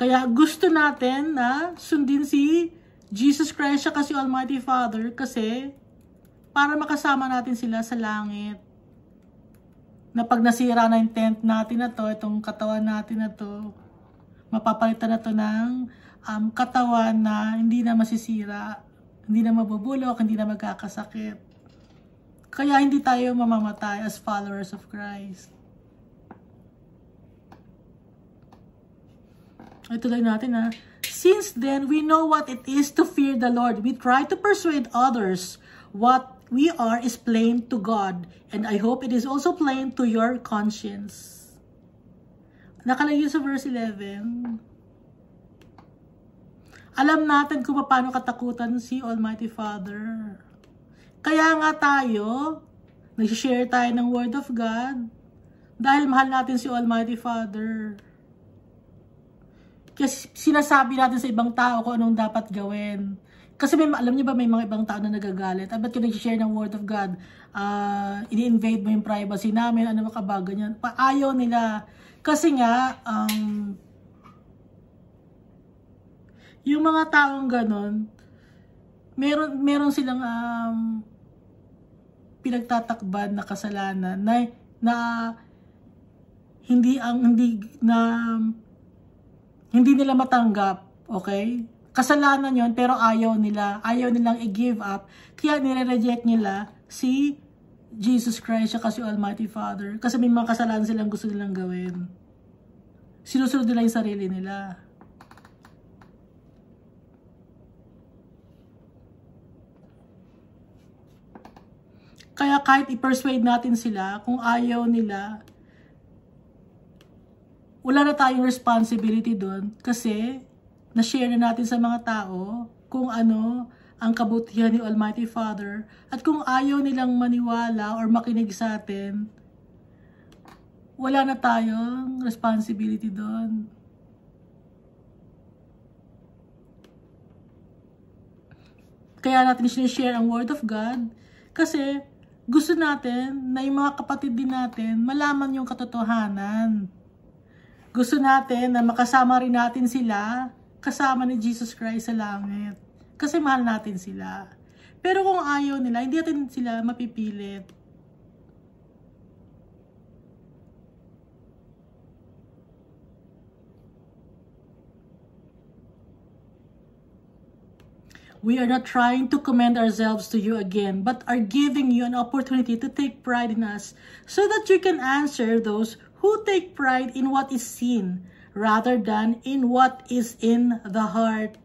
Kaya gusto natin na sundin si Jesus Christ siya kasi Almighty Father kasi para makasama natin sila sa langit. Na pag nasira na yung tent natin na to, itong katawan natin na to, mapapalitan na to ng katawan na hindi na masisira, hindi na mabubulok, hindi na magkakasakit. Kaya hindi tayo mamamatay as followers of Christ. Ito lang natin Since then, we know what it is to fear the Lord. We try to persuade others. What we are is plain to God. And I hope it is also plain to your conscience. Nakalagay sa verse 11. Alam natin kung paano katakutan si Almighty Father. Kaya nga tayo, nag-share tayo ng Word of God. Dahil mahal natin si Almighty Father. Kasi sinasabi natin sa ibang tao kung anong dapat gawin. Kasi alam niyo ba, may mga ibang tao na nagagalit. Ba't ka nag-share ng word of God? Ini-invade mo yung privacy namin, ano ba ka ba, ganyan. Ayaw nila. Kasi nga, yung mga taong ganon, meron silang pinagtatakban na kasalanan na hindi nila matanggap, okay? Kasalanan yon, pero ayaw nilang i-give up, kaya nire-reject nila si Jesus Christ at si Almighty Father, kasi may mga kasalanan silang gusto nilang gawin. Sinusunod nila yung sarili nila. Kaya kahit i-persuade natin sila, kung ayaw nila, wala na tayong responsibility doon, kasi na-share na natin sa mga tao kung ano ang kabutihan ni Almighty Father, at kung ayaw nilang maniwala or makinig sa atin, wala na tayong responsibility doon. Kaya natin sinishare ang Word of God, kasi gusto natin na yung mga kapatid din natin malaman yung katotohanan. Gusto natin na makasama rin natin sila kasama ni Jesus Christ sa langit. Kasi mahal natin sila. Pero kung ayaw nila, hindi natin sila mapipilit. We are not trying to commend ourselves to you again, but are giving you an opportunity to take pride in us, so that you can answer those who take pride in what is seen, rather than in what is in the heart.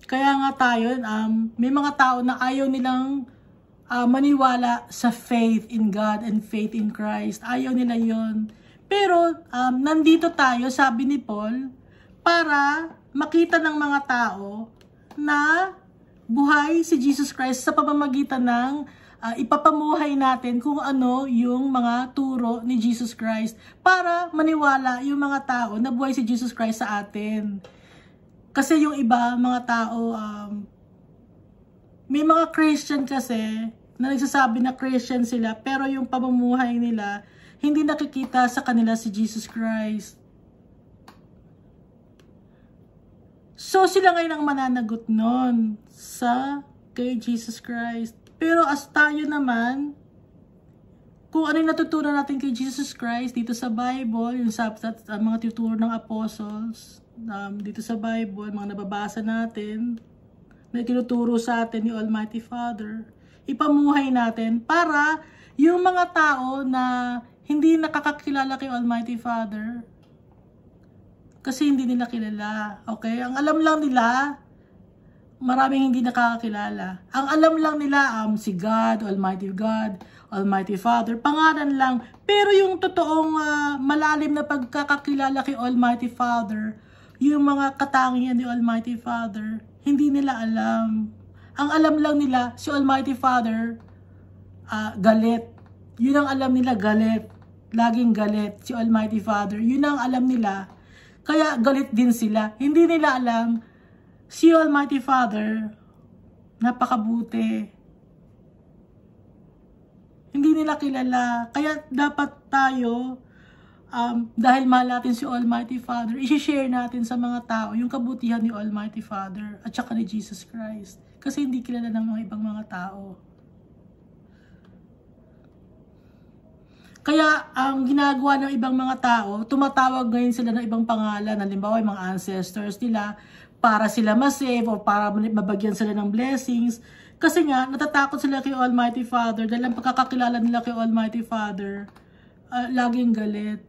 Kaya nga tayo, may mga tao na ayaw nilang maniwala sa faith in God and faith in Christ. Ayaw nila yon. Pero nandito tayo, sabi ni Paul, para makita ng mga tao na buhay si Jesus Christ sa pamamagitan ng ipapamuhay natin kung ano yung mga turo ni Jesus Christ, para maniwala yung mga tao na buhay si Jesus Christ sa atin. Kasi yung iba, mga tao, may mga Christian kasi na nagsasabi na Christian sila, pero yung pamumuhay nila, hindi nakikita sa kanila si Jesus Christ. So sila ngayon ang mananagot nun sa kay Jesus Christ. Pero as tayo naman, kung ano yung natutunan natin kay Jesus Christ dito sa Bible, yung sa mga tuturo ng apostles, dito sa Bible, mga nababasa natin, na tinuturo sa atin ni Almighty Father, ipamuhay natin para yung mga tao na hindi nakakakilala kay Almighty Father, kasi hindi nila kilala, okay? Ang alam lang nila, maraming hindi nakakakilala. Ang alam lang nila, si God, Almighty Father, pangalan lang. Pero yung totoong malalim na pagkakakilala kay Almighty Father, yung mga katangian ni Almighty Father, hindi nila alam. Ang alam lang nila, si Almighty Father, galit. Yun ang alam nila, galit. Laging galit si Almighty Father. Yun ang alam nila. Kaya galit din sila. Hindi nila alam, si Almighty Father, napakabuti. Hindi nila kilala. Kaya dapat tayo, dahil mahal natin si Almighty Father, i-share natin sa mga tao yung kabutihan ni Almighty Father at saka ni Jesus Christ. Kasi hindi kilala ng mga ibang mga tao. Kaya ang ginagawa ng ibang mga tao, tumatawag ngayon sila ng ibang pangalan, halimbawa yung mga ancestors nila, para sila ma-save o para mabagyan sila ng blessings. Kasi nga, natatakot sila kay Almighty Father dahil ang pagkakakilala nila kay Almighty Father, laging galit.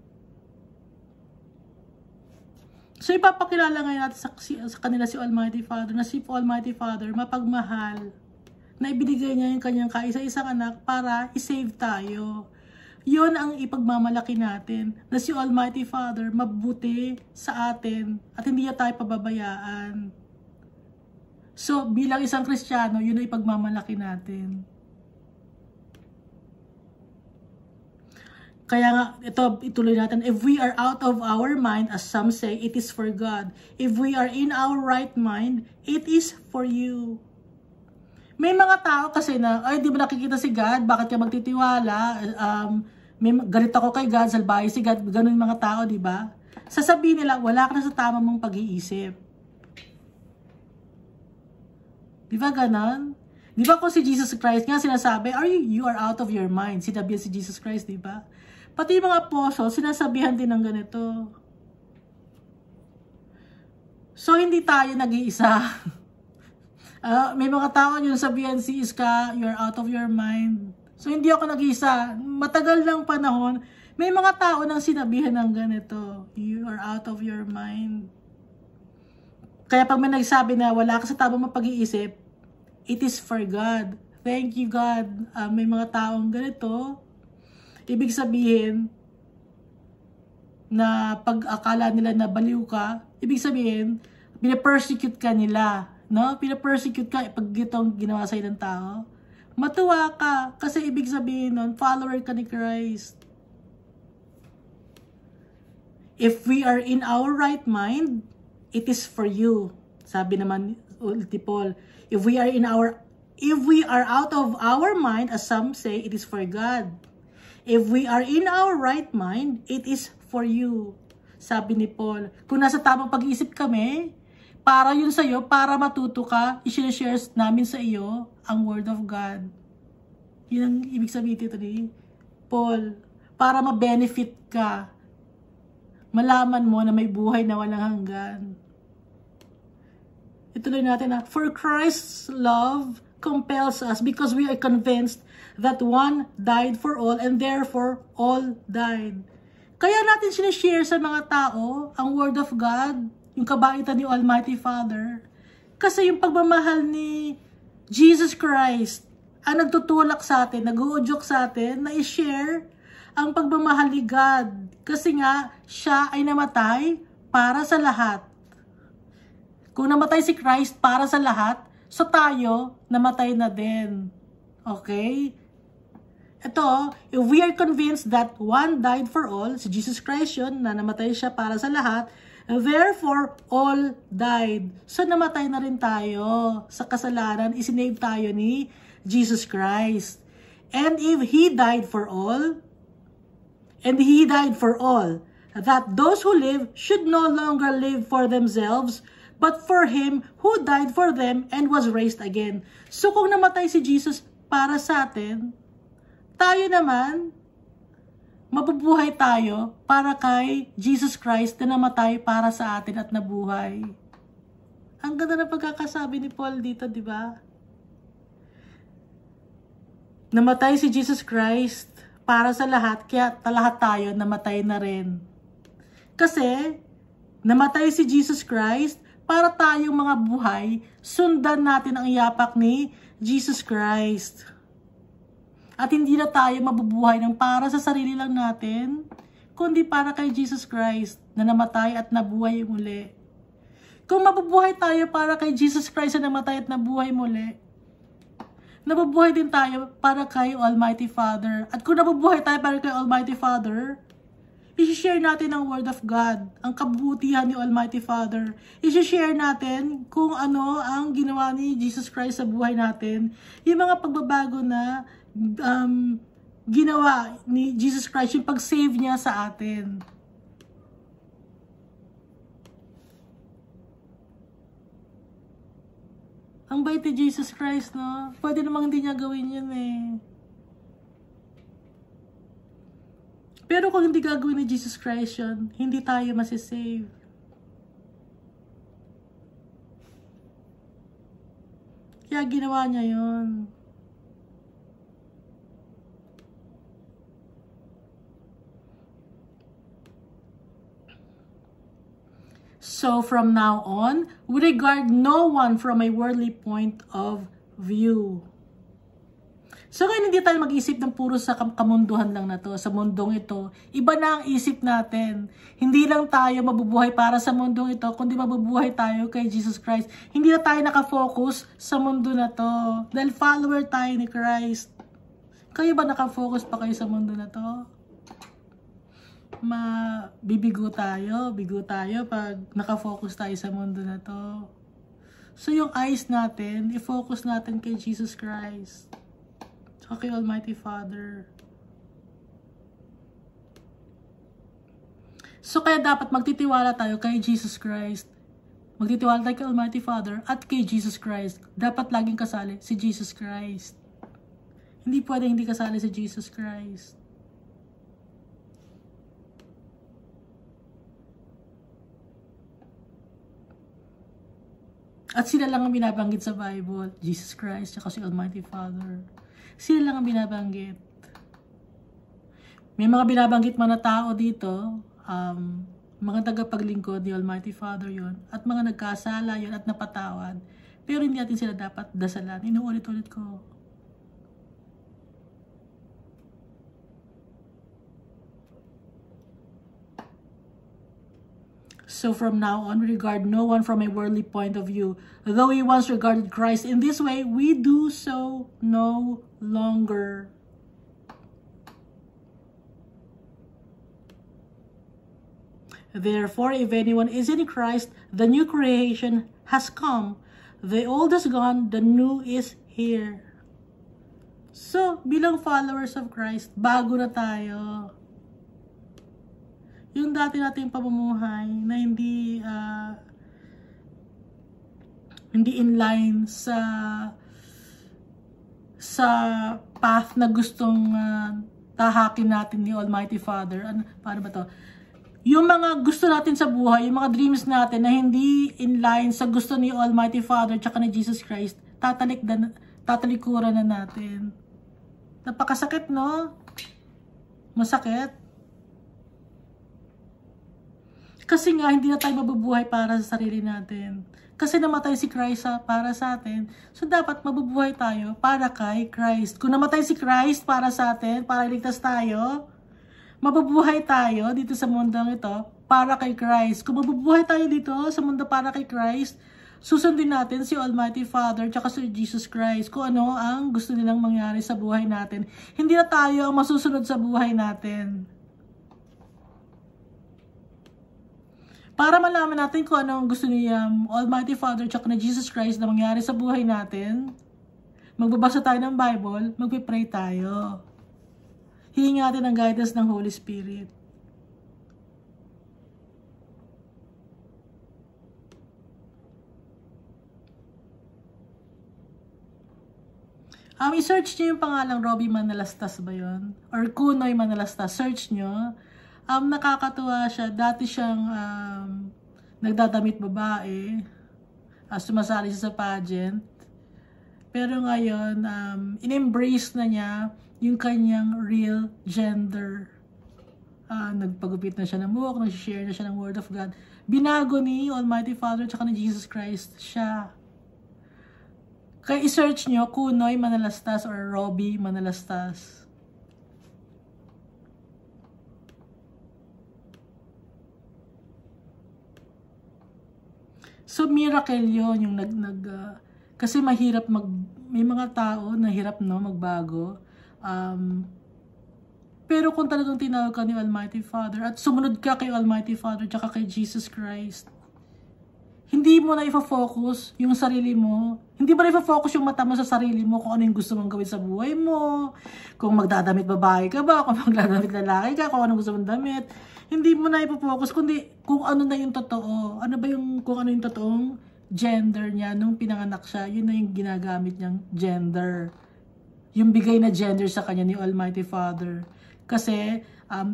So ipapakilala ngayon natin sa kanila si Almighty Father, na si Almighty Father mapagmahal, na ibinigay niya yung kanyang kaisa-isang anak para i-save tayo. Yun ang ipagmamalaki natin, na si Almighty Father mabuti sa atin at hindi niya tayo pababayaan. So bilang isang Kristiyano, yun ang ipagmamalaki natin. Kaya nga, ituloy natin. If we are out of our mind, as some say, it is for God. If we are in our right mind, it is for you. May mga tao kasi na, ay, di ba nakikita si God? Bakit ka magtitiwala? Galit ako kay God, salbahe si God. Ganun yung mga tao, di ba? Sasabihin nila, wala ka na sa tama mong pag-iisip. Di ba ganon? Di ba kung si Jesus Christ nga sinasabi, you are out of your mind. Sinabi si Jesus Christ, di ba? Pati yung mga apostle, sinasabihan din ng ganito. So, hindi tayo nag-iisa. May mga tao yung sabihan si Iska, you're out of your mind. So, hindi ako nag-iisa. Matagal lang panahon, may mga tao nang sinabihan ng ganito, you are out of your mind. Kaya pag may nagsabi na wala ka sa tamang pag-iisip, it is for God. Thank you, God. May mga taong ganito. Ibig sabihin, na pag akala nila na baliw ka, ibig sabihin, pinapersecute ka nila. No? Pinapersecute ka pag itong ginawa sa'yo ng tao. Matuwa ka. Kasi ibig sabihin nun, follower ka ni Christ. If we are in our right mind, it is for you. Sabi naman ni Paul, if we are out of our mind, as some say, it is for God. If we are in our right mind, it is for you. Sabi ni Paul, kung nasa tamang pag-iisip kami, para yun sa'yo, para matuto ka, i-share namin sa iyo ang Word of God. Yun ang ibig sabihin dito ni Paul. Para ma-benefit ka. Malaman mo na may buhay na walang hanggan. Ituloy natin na, for Christ's love compels us because we are convinced that one died for all and therefore all died. Kaya natin sinishare sa mga tao ang Word of God, yung kabaitan ni Almighty Father. Kasi yung pagmamahal ni Jesus Christ ang nagtutulak sa atin, nag-uudyok sa atin na i-share ang pagmamahal ni God. Kasi nga, siya ay namatay para sa lahat. Kung namatay si Christ para sa lahat, so tayo, namatay na din. Okay? Ito, if we are convinced that one died for all, si Jesus Christ yun, na namatay siya para sa lahat, therefore, all died. So, namatay na rin tayo sa kasalanan, isinave tayo ni Jesus Christ. And if He died for all, that those who live should no longer live for themselves, but for Him who died for them and was raised again. So kung namatay si Jesus para sa atin, tayo naman, mabubuhay tayo para kay Jesus Christ na namatay para sa atin at nabuhay. Ang ganda na pagkakasabi ni Paul dito, di ba? Namatay si Jesus Christ para sa lahat, kaya lahat tayo namatay na rin. Kasi, namatay si Jesus Christ para tayong mga buhay, sundan natin ang yapak ni Jesus Christ. At hindi na tayo mabubuhay ng para sa sarili lang natin, kundi para kay Jesus Christ na namatay at nabuhay muli. Kung mabubuhay tayo para kay Jesus Christ na namatay at nabuhay muli, nabubuhay din tayo para kay Almighty Father. At kung nabubuhay tayo para kay Almighty Father, i-share natin ang Word of God, ang kabutihan ni Almighty Father. I-share natin kung ano ang ginawa ni Jesus Christ sa buhay natin. Yung mga pagbabago na ginawa ni Jesus Christ, yung pag-save niya sa atin. Ang bait ni Jesus Christ, no? Pwede namang hindi niya gawin yun eh. Pero kung hindi gagawin ni Jesus Christ yun, hindi tayo masisave. Kaya ginawa niya yun. So from now on, we regard no one from a worldly point of view. So ngayon hindi tayo mag-isip ng puro sa kamunduhan lang na to, sa mundong ito. Iba na ang isip natin. Hindi lang tayo mabubuhay para sa mundong ito, kundi mabubuhay tayo kay Jesus Christ. Hindi na tayo nakafocus sa mundo na to. Dahil follower tayo ni Christ. Kayo ba nakafocus pa kayo sa mundo na to? bibigo tayo pag nakafocus tayo sa mundo na to. So yung eyes natin, i-focus natin kay Jesus Christ. Tsaka kay Almighty Father. So kaya dapat magtitiwala tayo kay Jesus Christ. Magtitiwala tayo kay Almighty Father at kay Jesus Christ. Dapat laging kasali si Jesus Christ. Hindi pwedeng hindi kasali si Jesus Christ. At sila lang ang binabanggit sa Bible. Jesus Christ, at si Almighty Father. Sila lang ang binabanggit. May mga binabanggit man na tao dito, mga tagapaglingkod ni Almighty Father yon, at mga nagkasala yon at napatawad. Pero hindi natin sila dapat dasalan. Inuulit-ulit ko. So from now on, we regard no one from a worldly point of view. Though we once regarded Christ in this way, we do so no longer. Therefore, if anyone is in Christ, the new creation has come. The old is gone, the new is here. So, bilang followers of Christ, bago na tayo. Yung dati nating pamumuhay na hindi in line sa path na gustong tahakin natin ni Almighty Father. Paano ba to? Yung mga gusto natin sa buhay, yung mga dreams natin na hindi in line sa gusto ni Almighty Father tsaka ni Jesus Christ, tatalikuran na natin. Napakasakit, no? Masakit. Kasi nga, hindi na tayo mabubuhay para sa sarili natin. Kasi namatay si Christ para sa atin. So, dapat mabubuhay tayo para kay Christ. Kung namatay si Christ para sa atin, para iligtas tayo, mabubuhay tayo dito sa mundong ito para kay Christ. Kung mabubuhay tayo dito sa mundo para kay Christ, susundin natin si Almighty Father tsaka si Jesus Christ. Kung ano ang gusto nilang mangyari sa buhay natin. Hindi na tayo ang masusunod sa buhay natin. Para malaman natin kung ano ang gusto ni Almighty Father tsaka ni Jesus Christ na mangyari sa buhay natin, magbabasa tayo ng Bible, magpipray tayo. Hihingi natin ang guidance ng Holy Spirit. I-search nyo yung pangalang Robbie Manalastas ba yun? Or Kunoy Manalastas. Search nyo. Nakakatuwa siya. Dati siyang nagdadamit babae. Sumasali siya sa pageant. Pero ngayon, in-embrace na niya yung kanyang real gender. Nagpagupit na siya ng buhok, nag-share na siya ng Word of God. Binago ni Almighty Father at ni Jesus Christ siya. Kaya i-search nyo, Kunoy Manalastas or Robbie Manalastas. So, miracle yun, yung kasi mahirap may mga tao na hirap, no, magbago. Pero kung talagang tinawag ka ni Almighty Father at sumunod ka kay Almighty Father tsaka kay Jesus Christ, hindi mo na i-focus yung sarili mo. Hindi mo na i-focus yung mata mo sa sarili mo kung ano yung gusto mong gawin sa buhay mo. Kung magdadamit babae ka ba, kung magdadamit lalaki ka, kung ano gusto mong damit. Hindi mo na i-focus kundi kung ano na yung totoo. Kung ano yung totoong gender niya nung pinanganak siya, yun na yung ginagamit niyang gender. Yung bigay na gender sa kanya ni Almighty Father. Kasi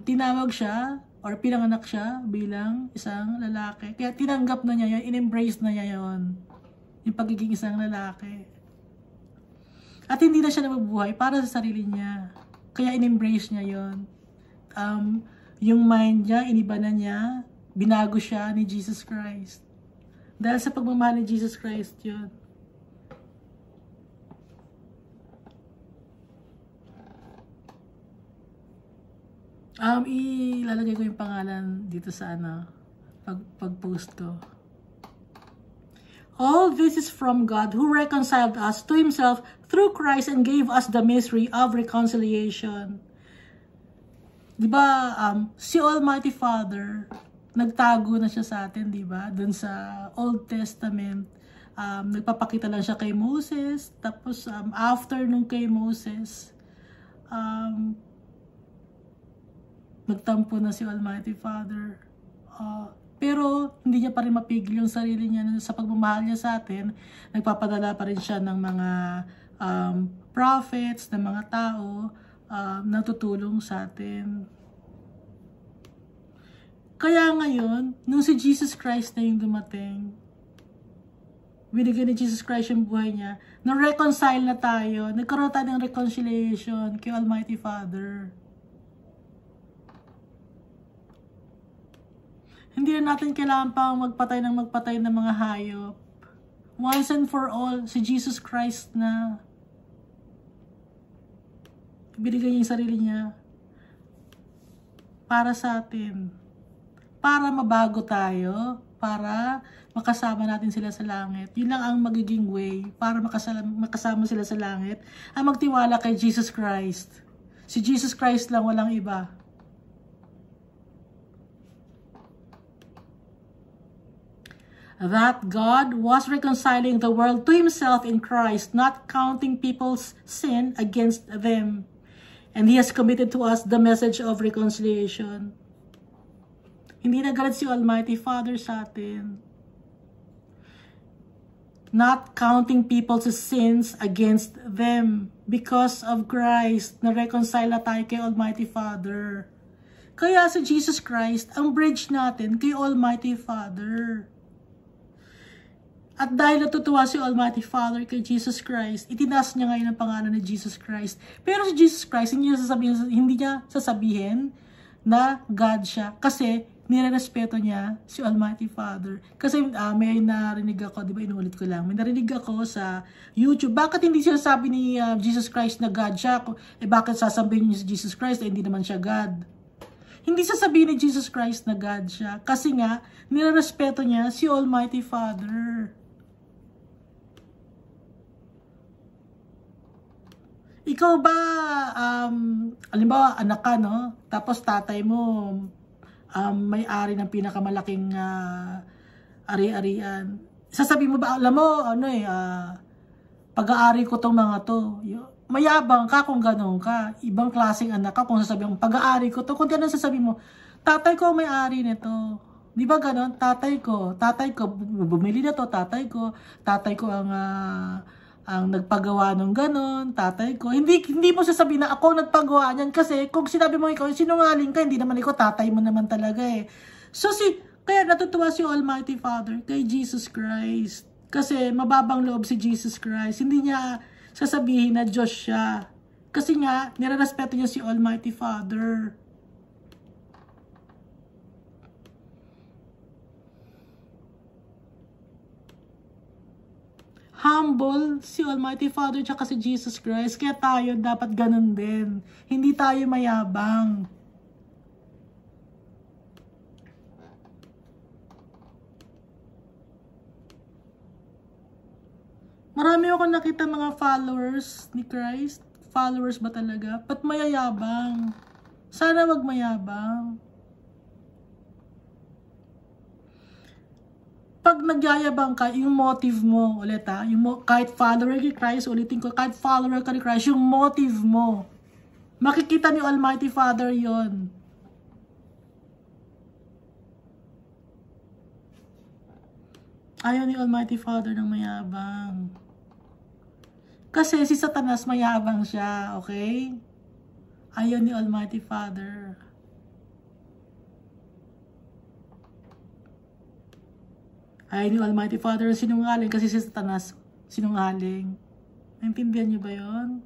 tinawag siya or pinanganak siya bilang isang lalaki. Kaya tinanggap na niya yun, in-embrace na niya yun. Yung pagiging isang lalaki. At hindi na siya nabubuhay para sa sarili niya. Kaya in-embrace niya yun. Yung mind niya, iniba na niya, binago siya ni Jesus Christ. Dahil sa pagmamahal ni Jesus Christ yun. Ilalagay ko yung pangalan dito sa pag-post ko. All this is from God who reconciled us to Himself through Christ and gave us the mystery of reconciliation. Di ba, si Almighty Father, nagtago na siya sa atin, di ba? Doon sa Old Testament, nagpapakita lang siya kay Moses. Tapos, after nung kay Moses, nagtampo na si Almighty Father. Pero, hindi niya pa rin mapigil yung sarili niya sa pagmamahal niya sa atin. Nagpapadala pa rin siya ng mga prophets, ng mga tao, na tutulong sa atin. Kaya ngayon, nung si Jesus Christ na yung dumating, binigyan ni Jesus Christ yung buhay niya, na-reconcile na tayo, nagkaroon tayo ng reconciliation kay Almighty Father. Hindi na natin kailangan pa magpatay ng mga hayop. Once and for all, si Jesus Christ na binigay niya yung sarili niya para sa atin. Para mabago tayo, para makasama natin sila sa langit. Yun lang ang magiging way para makasama sila sa langit. Ang magtiwala kay Jesus Christ. Si Jesus Christ lang, walang iba. That God was reconciling the world to Himself in Christ, not counting people's sin against them. And He has committed to us the message of reconciliation. Hindi nagalit si Almighty Father sa atin. Not counting people's sins against them. Because of Christ, na-reconcile na tayo kay Almighty Father. Kaya si Jesus Christ, ang bridge natin kay Almighty Father. At dahil natutuwa si Almighty Father kay Jesus Christ, itinaas niya ngayon ang pangalan ni Jesus Christ. Pero si Jesus Christ, hindi niya sasabihin na God siya. Kasi nirerespeto niya si Almighty Father. Kasi may narinig ako, di ba inuulit ko lang, may narinig ako sa YouTube, bakit hindi siya sabi ni Jesus Christ na God siya? Bakit sasabihin niya si Jesus Christ hindi naman siya God? Hindi sasabihin ni Jesus Christ na God siya. Kasi nga, nirerespeto niya si Almighty Father. Ikaw ba, halimbawa, anak ka, no? Tapos tatay mo, may-ari ng pinakamalaking ari-arian. Sasabihin mo ba, alam mo, pag-aari ko tong mga to. Mayabang ka kung gano'n ka. Ibang klaseng anak ka kung sasabihin mo, pag-aari ko to. Kung gano'n sasabihin mo, tatay ko may-ari nito. Di ba gano'n? Tatay ko, bumili na to, tatay ko ang nagpagawa ng ganon, tatay ko. Hindi mo sasabihin na ako nagpagawa niyan kasi kung sinabi mo ikaw, sinungaling ka, hindi naman ikaw, tatay mo naman talaga eh. So kaya natutuwa si Almighty Father kay Jesus Christ. Kasi mababang loob si Jesus Christ. Hindi niya sasabihin na Diyos siya. Kasi nga, nirerespeto niya si Almighty Father. Humble si Almighty Father tsaka si Jesus Christ. Kaya tayo dapat ganun din. Hindi tayo mayabang. Marami akong nakita mga followers ni Christ. Followers ba talaga? Ba't mayayabang? Sana wag mayabang. Pag nagyayabang ka, yung motive mo, ulit kahit follower ni Christ, ulitin ko, kahit follower ka ni Christ, yung motive mo, makikita ni Almighty Father yon. Ayaw ni Almighty Father ng mayabang. Kasi si Satanas mayabang siya, okay? Ayaw ni Almighty Father. Ayaw ni Almighty Father sinungaling kasi si Satanas sinungaling. Naintindihan niyo ba yon?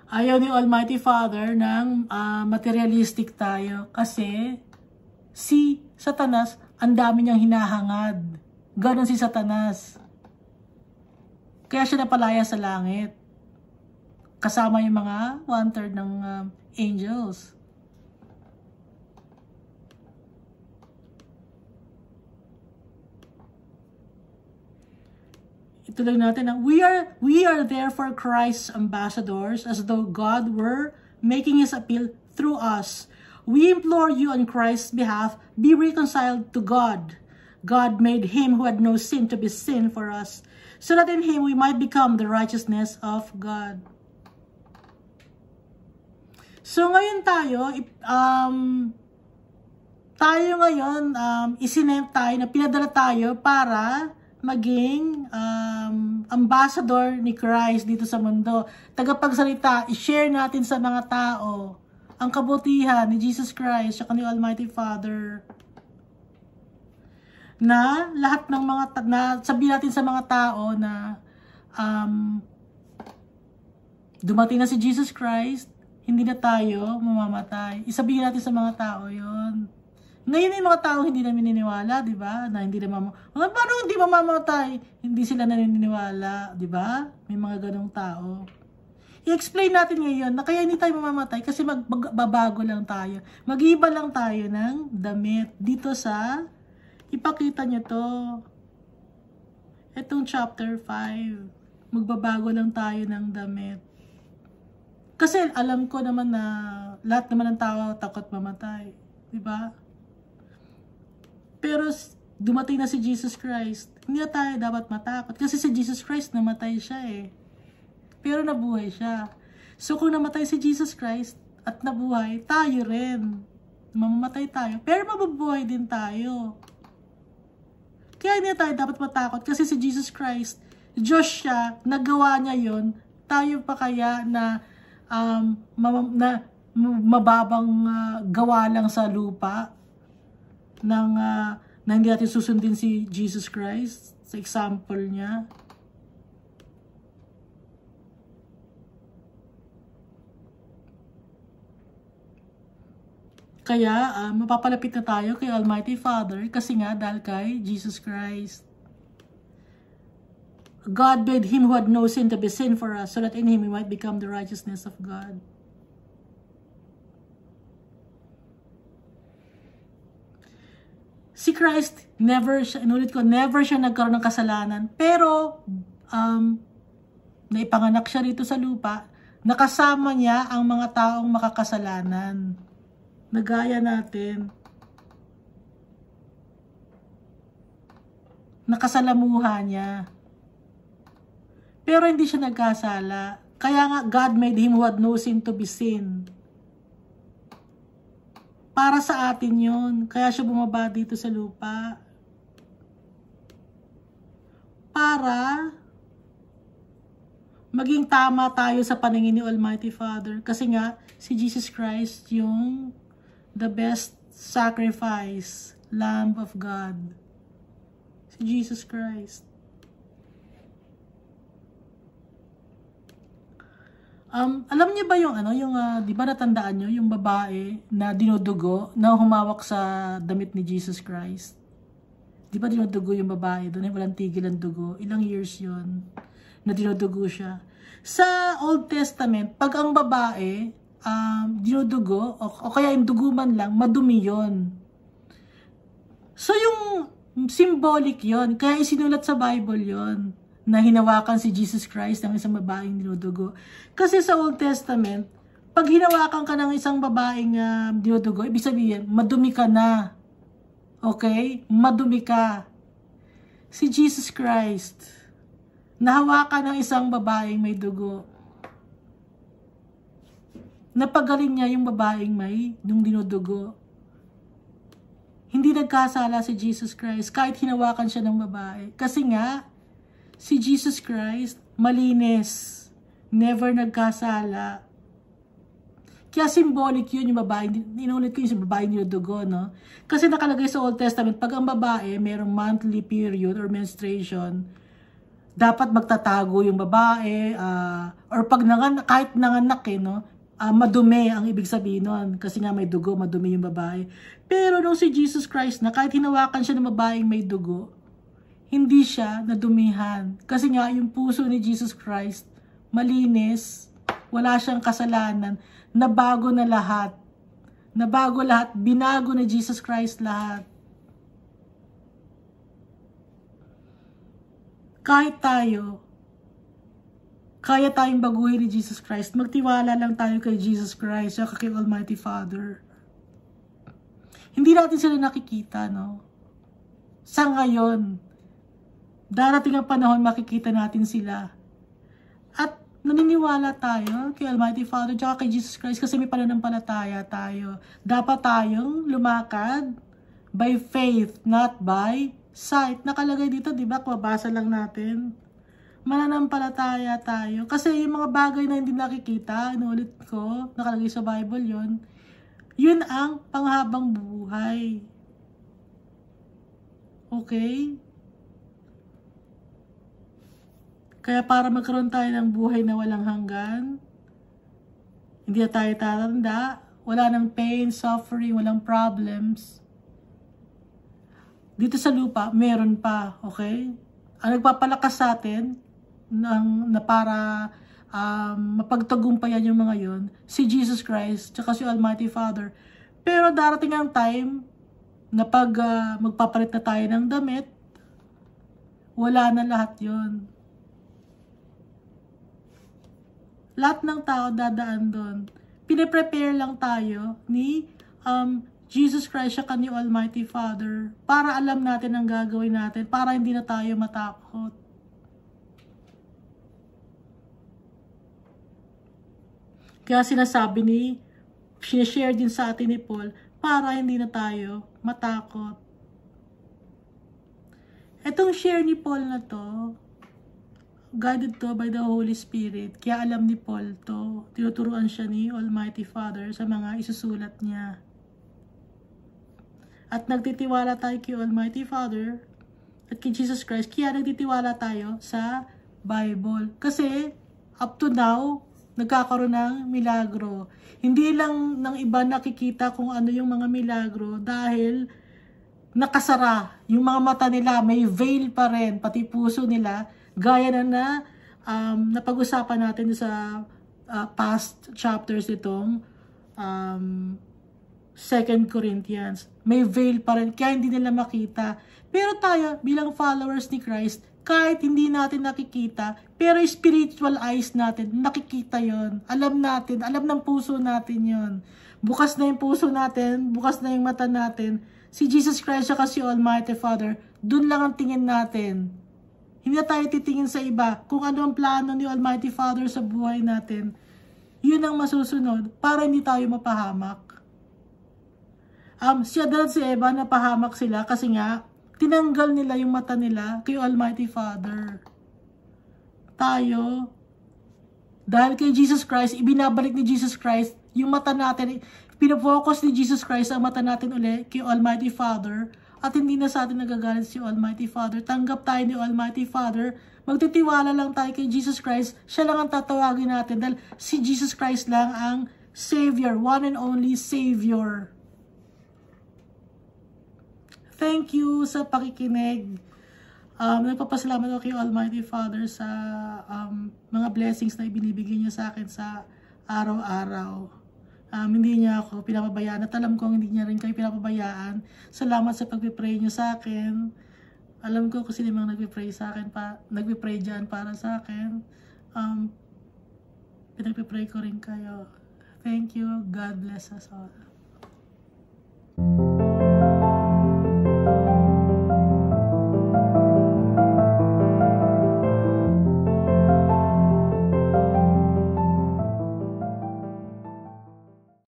Ayaw ni Almighty Father ng materialistic tayo kasi si Satanas, ang dami niyang hinahangad. Ganon si Satanas. Kaya siya napalaya sa langit. Kasama yung mga 1/3 ng angels. Ituloy natin na we are therefore Christ's ambassadors, as though God were making his appeal through us. We implore you on Christ's behalf, be reconciled to God. God made him who had no sin to be sin for us, so that in him we might become the righteousness of God. So ngayon tayo ngayon, isinent tayo, na pinadala tayo para maging ambassador ni Christ dito sa mundo. Tagapagsalita, i-share natin sa mga tao ang kabutihan ni Jesus Christ at ni Almighty Father. Na lahat ng mga, sabihin natin sa mga tao na dumating na si Jesus Christ, hindi na tayo mamamatay. Isabihin natin sa mga tao yon. Ngayon yung mga tao hindi na naniniwala, di ba? Na hindi na paano hindi mamamatay? Hindi sila naniniwala, di ba? May mga ganong tao. I-explain natin ngayon na kaya hindi tayo mamamatay kasi magbabago lang tayo. Mag-iba lang tayo ng damit. Dito sa, ipakita nyo to. Itong chapter 5. Magbabago lang tayo ng damit. Kasi alam ko naman na lahat naman ng tao takot mamatay. Di ba? Pero dumating na si Jesus Christ, hindi na tayo dapat matakot. Kasi si Jesus Christ namatay siya eh. Pero nabuhay siya. So kung namatay si Jesus Christ at nabuhay, tayo rin. Mamamatay tayo. Pero mabubuhay din tayo. Kaya hindi na tayo dapat matakot. Kasi si Jesus Christ, Diyos siya, nagawa niya yon. Tayo pa kaya na mababang gawa lang sa lupa na hindi natin susundin si Jesus Christ sa example niya. Kaya mapapalapit na tayo kay Almighty Father kasi nga dahil kay Jesus Christ. God made him who had no sin to be sin for us, so that in him we might become the righteousness of God. Si Christ, never siya nagkaroon ng kasalanan. Pero, naipanganak siya rito sa lupa, nakasama niya ang mga taong makakasalanan. Nagaya natin. Nakasalamuha niya. Pero hindi siya nagkasala. Kaya nga, God made him who had no sin to be sin. Para sa atin yun. Kaya siya bumaba dito sa lupa. Para maging tama tayo sa paningin ni Almighty Father. Kasi nga, si Jesus Christ yung the best sacrifice, Lamb of God. Si Jesus Christ. Alam niyo ba yung di ba natandaan niyo yung babae na dinudugo na humawak sa damit ni Jesus Christ? Di ba dinudugo yung babae doon, walang tigil ang dugo? Ilang years yon na dinudugo siya. Sa Old Testament, pag ang babae dinudugo o kaya yung dugo man lang, madumi yon. So yung symbolic yon, kaya isinulat sa Bible yon, na hinawakan si Jesus Christ ng isang babaeng dinudugo. Kasi sa Old Testament, pag hinawakan ka ng isang babaeng dinudugo, ibig sabihin, madumi ka na. Okay? Madumi ka. Si Jesus Christ, nahawakan ng isang babaeng may dugo. Napagaling niya yung babaeng may nung dinudugo. Hindi nagkasala si Jesus Christ kahit hinawakan siya ng babae. Kasi nga, si Jesus Christ, malinis, never nagkasala. Kaya symbolic yun yung babae, inulit ko yung babae niludugo, no? Kasi nakalagay sa Old Testament, pag ang babae mayroong monthly period or menstruation, dapat magtatago yung babae, or pag kahit nanganak no? Madumi ang ibig sabihin nun, kasi nga may dugo, madumi yung babae. Pero nung si Jesus Christ na kahit hinawakan siya ng babaeng may dugo, hindi siya nadumihan. Kasi nga, yung puso ni Jesus Christ, malinis, wala siyang kasalanan, nabago na lahat. Nabago lahat, binago ni Jesus Christ lahat. Kahit tayo, Kaya tayong baguhin ni Jesus Christ. Magtiwala lang tayo kay Jesus Christ at kay Almighty Father. Hindi natin sila nakikita, no? Sa ngayon, darating ang panahon makikita natin sila. At naniniwala tayo kay Almighty Father at kay Jesus Christ kasi may pananampalataya tayo. Dapat tayong lumakad by faith, not by sight. Nakalagay dito, di ba? Mabasa lang natin. Mananampalataya tayo. Kasi yung mga bagay na hindi nakikita, inulit ko, nakalagay sa Bible yon, yun ang panghabang buhay. Okay? Kaya para magkaroon tayo ng buhay na walang hanggan, hindi na tayo tatanda, wala nang pain, suffering, walang problems. Dito sa lupa, meron pa, okay? Ang nagpapalakas sa atin, na para mapagtagumpayan yung mga yon, si Jesus Christ tsaka si Almighty Father. Pero darating ang time na pag magpapalit na tayo ng damit, wala na lahat yon. Lahat ng tao dadaan doon. Pine-prepare lang tayo ni Jesus Christ at ni Almighty Father para alam natin ang gagawin natin, para hindi na tayo matakot. Kaya sinasabi sinashare din sa atin ni Paul, para hindi na tayo matakot. Itong share ni Paul na to, guided to by the Holy Spirit. Kaya alam ni Paul to, tinuturuan siya ni Almighty Father sa mga isusulat niya. At nagtitiwala tayo kay Almighty Father at kay Jesus Christ, kaya nagtitiwala tayo sa Bible. Kasi up to now, nagkakaroon ng milagro. Hindi lang ng iba nakikita kung ano yung mga milagro dahil nakasara. Yung mga mata nila, may veil pa rin, pati puso nila, gaya na napag-usapan natin sa past chapters itong 2 Corinthians. May veil pa rin, kaya hindi nila makita. Pero tayo, bilang followers ni Christ, kahit hindi natin nakikita, pero spiritual eyes natin, nakikita yon. Alam natin, alam ng puso natin yon. Bukas na yung puso natin, bukas na yung mata natin. Si Jesus Christ at si Almighty Father, dun lang ang tingin natin. Hindi na tayo titingin sa iba. Kung ano ang plano ni Almighty Father sa buhay natin, yun ang masusunod para hindi tayo mapahamak. Si Adan at si Eva, napahamak sila kasi nga, tinanggal nila yung mata nila kay Almighty Father. Tayo, dahil kay Jesus Christ, ibinabalik ni Jesus Christ yung mata natin, pinafocus ni Jesus Christ ang mata natin ulit kay Almighty Father, at hindi na sa atin nagagalit si Almighty Father. Tanggap tayo ni Almighty Father, magtitiwala lang tayo kay Jesus Christ, siya lang ang tatawagin natin dahil si Jesus Christ lang ang Savior, one and only Savior. Thank you sa pakikinig. Nagpapasalamat ako kay Almighty Father sa mga blessings na ibinibigay niya sa akin sa araw-araw. Hindi niya ako pinapabayaan at alam ko hindi niya rin kayo pinapabayaan. Salamat sa pagpipray niyo sa akin. Alam ko kung sino mga nagpipray sa akin, nagpipray dyan para sa akin. Pinagpipray ko rin kayo. Thank you. God bless us all.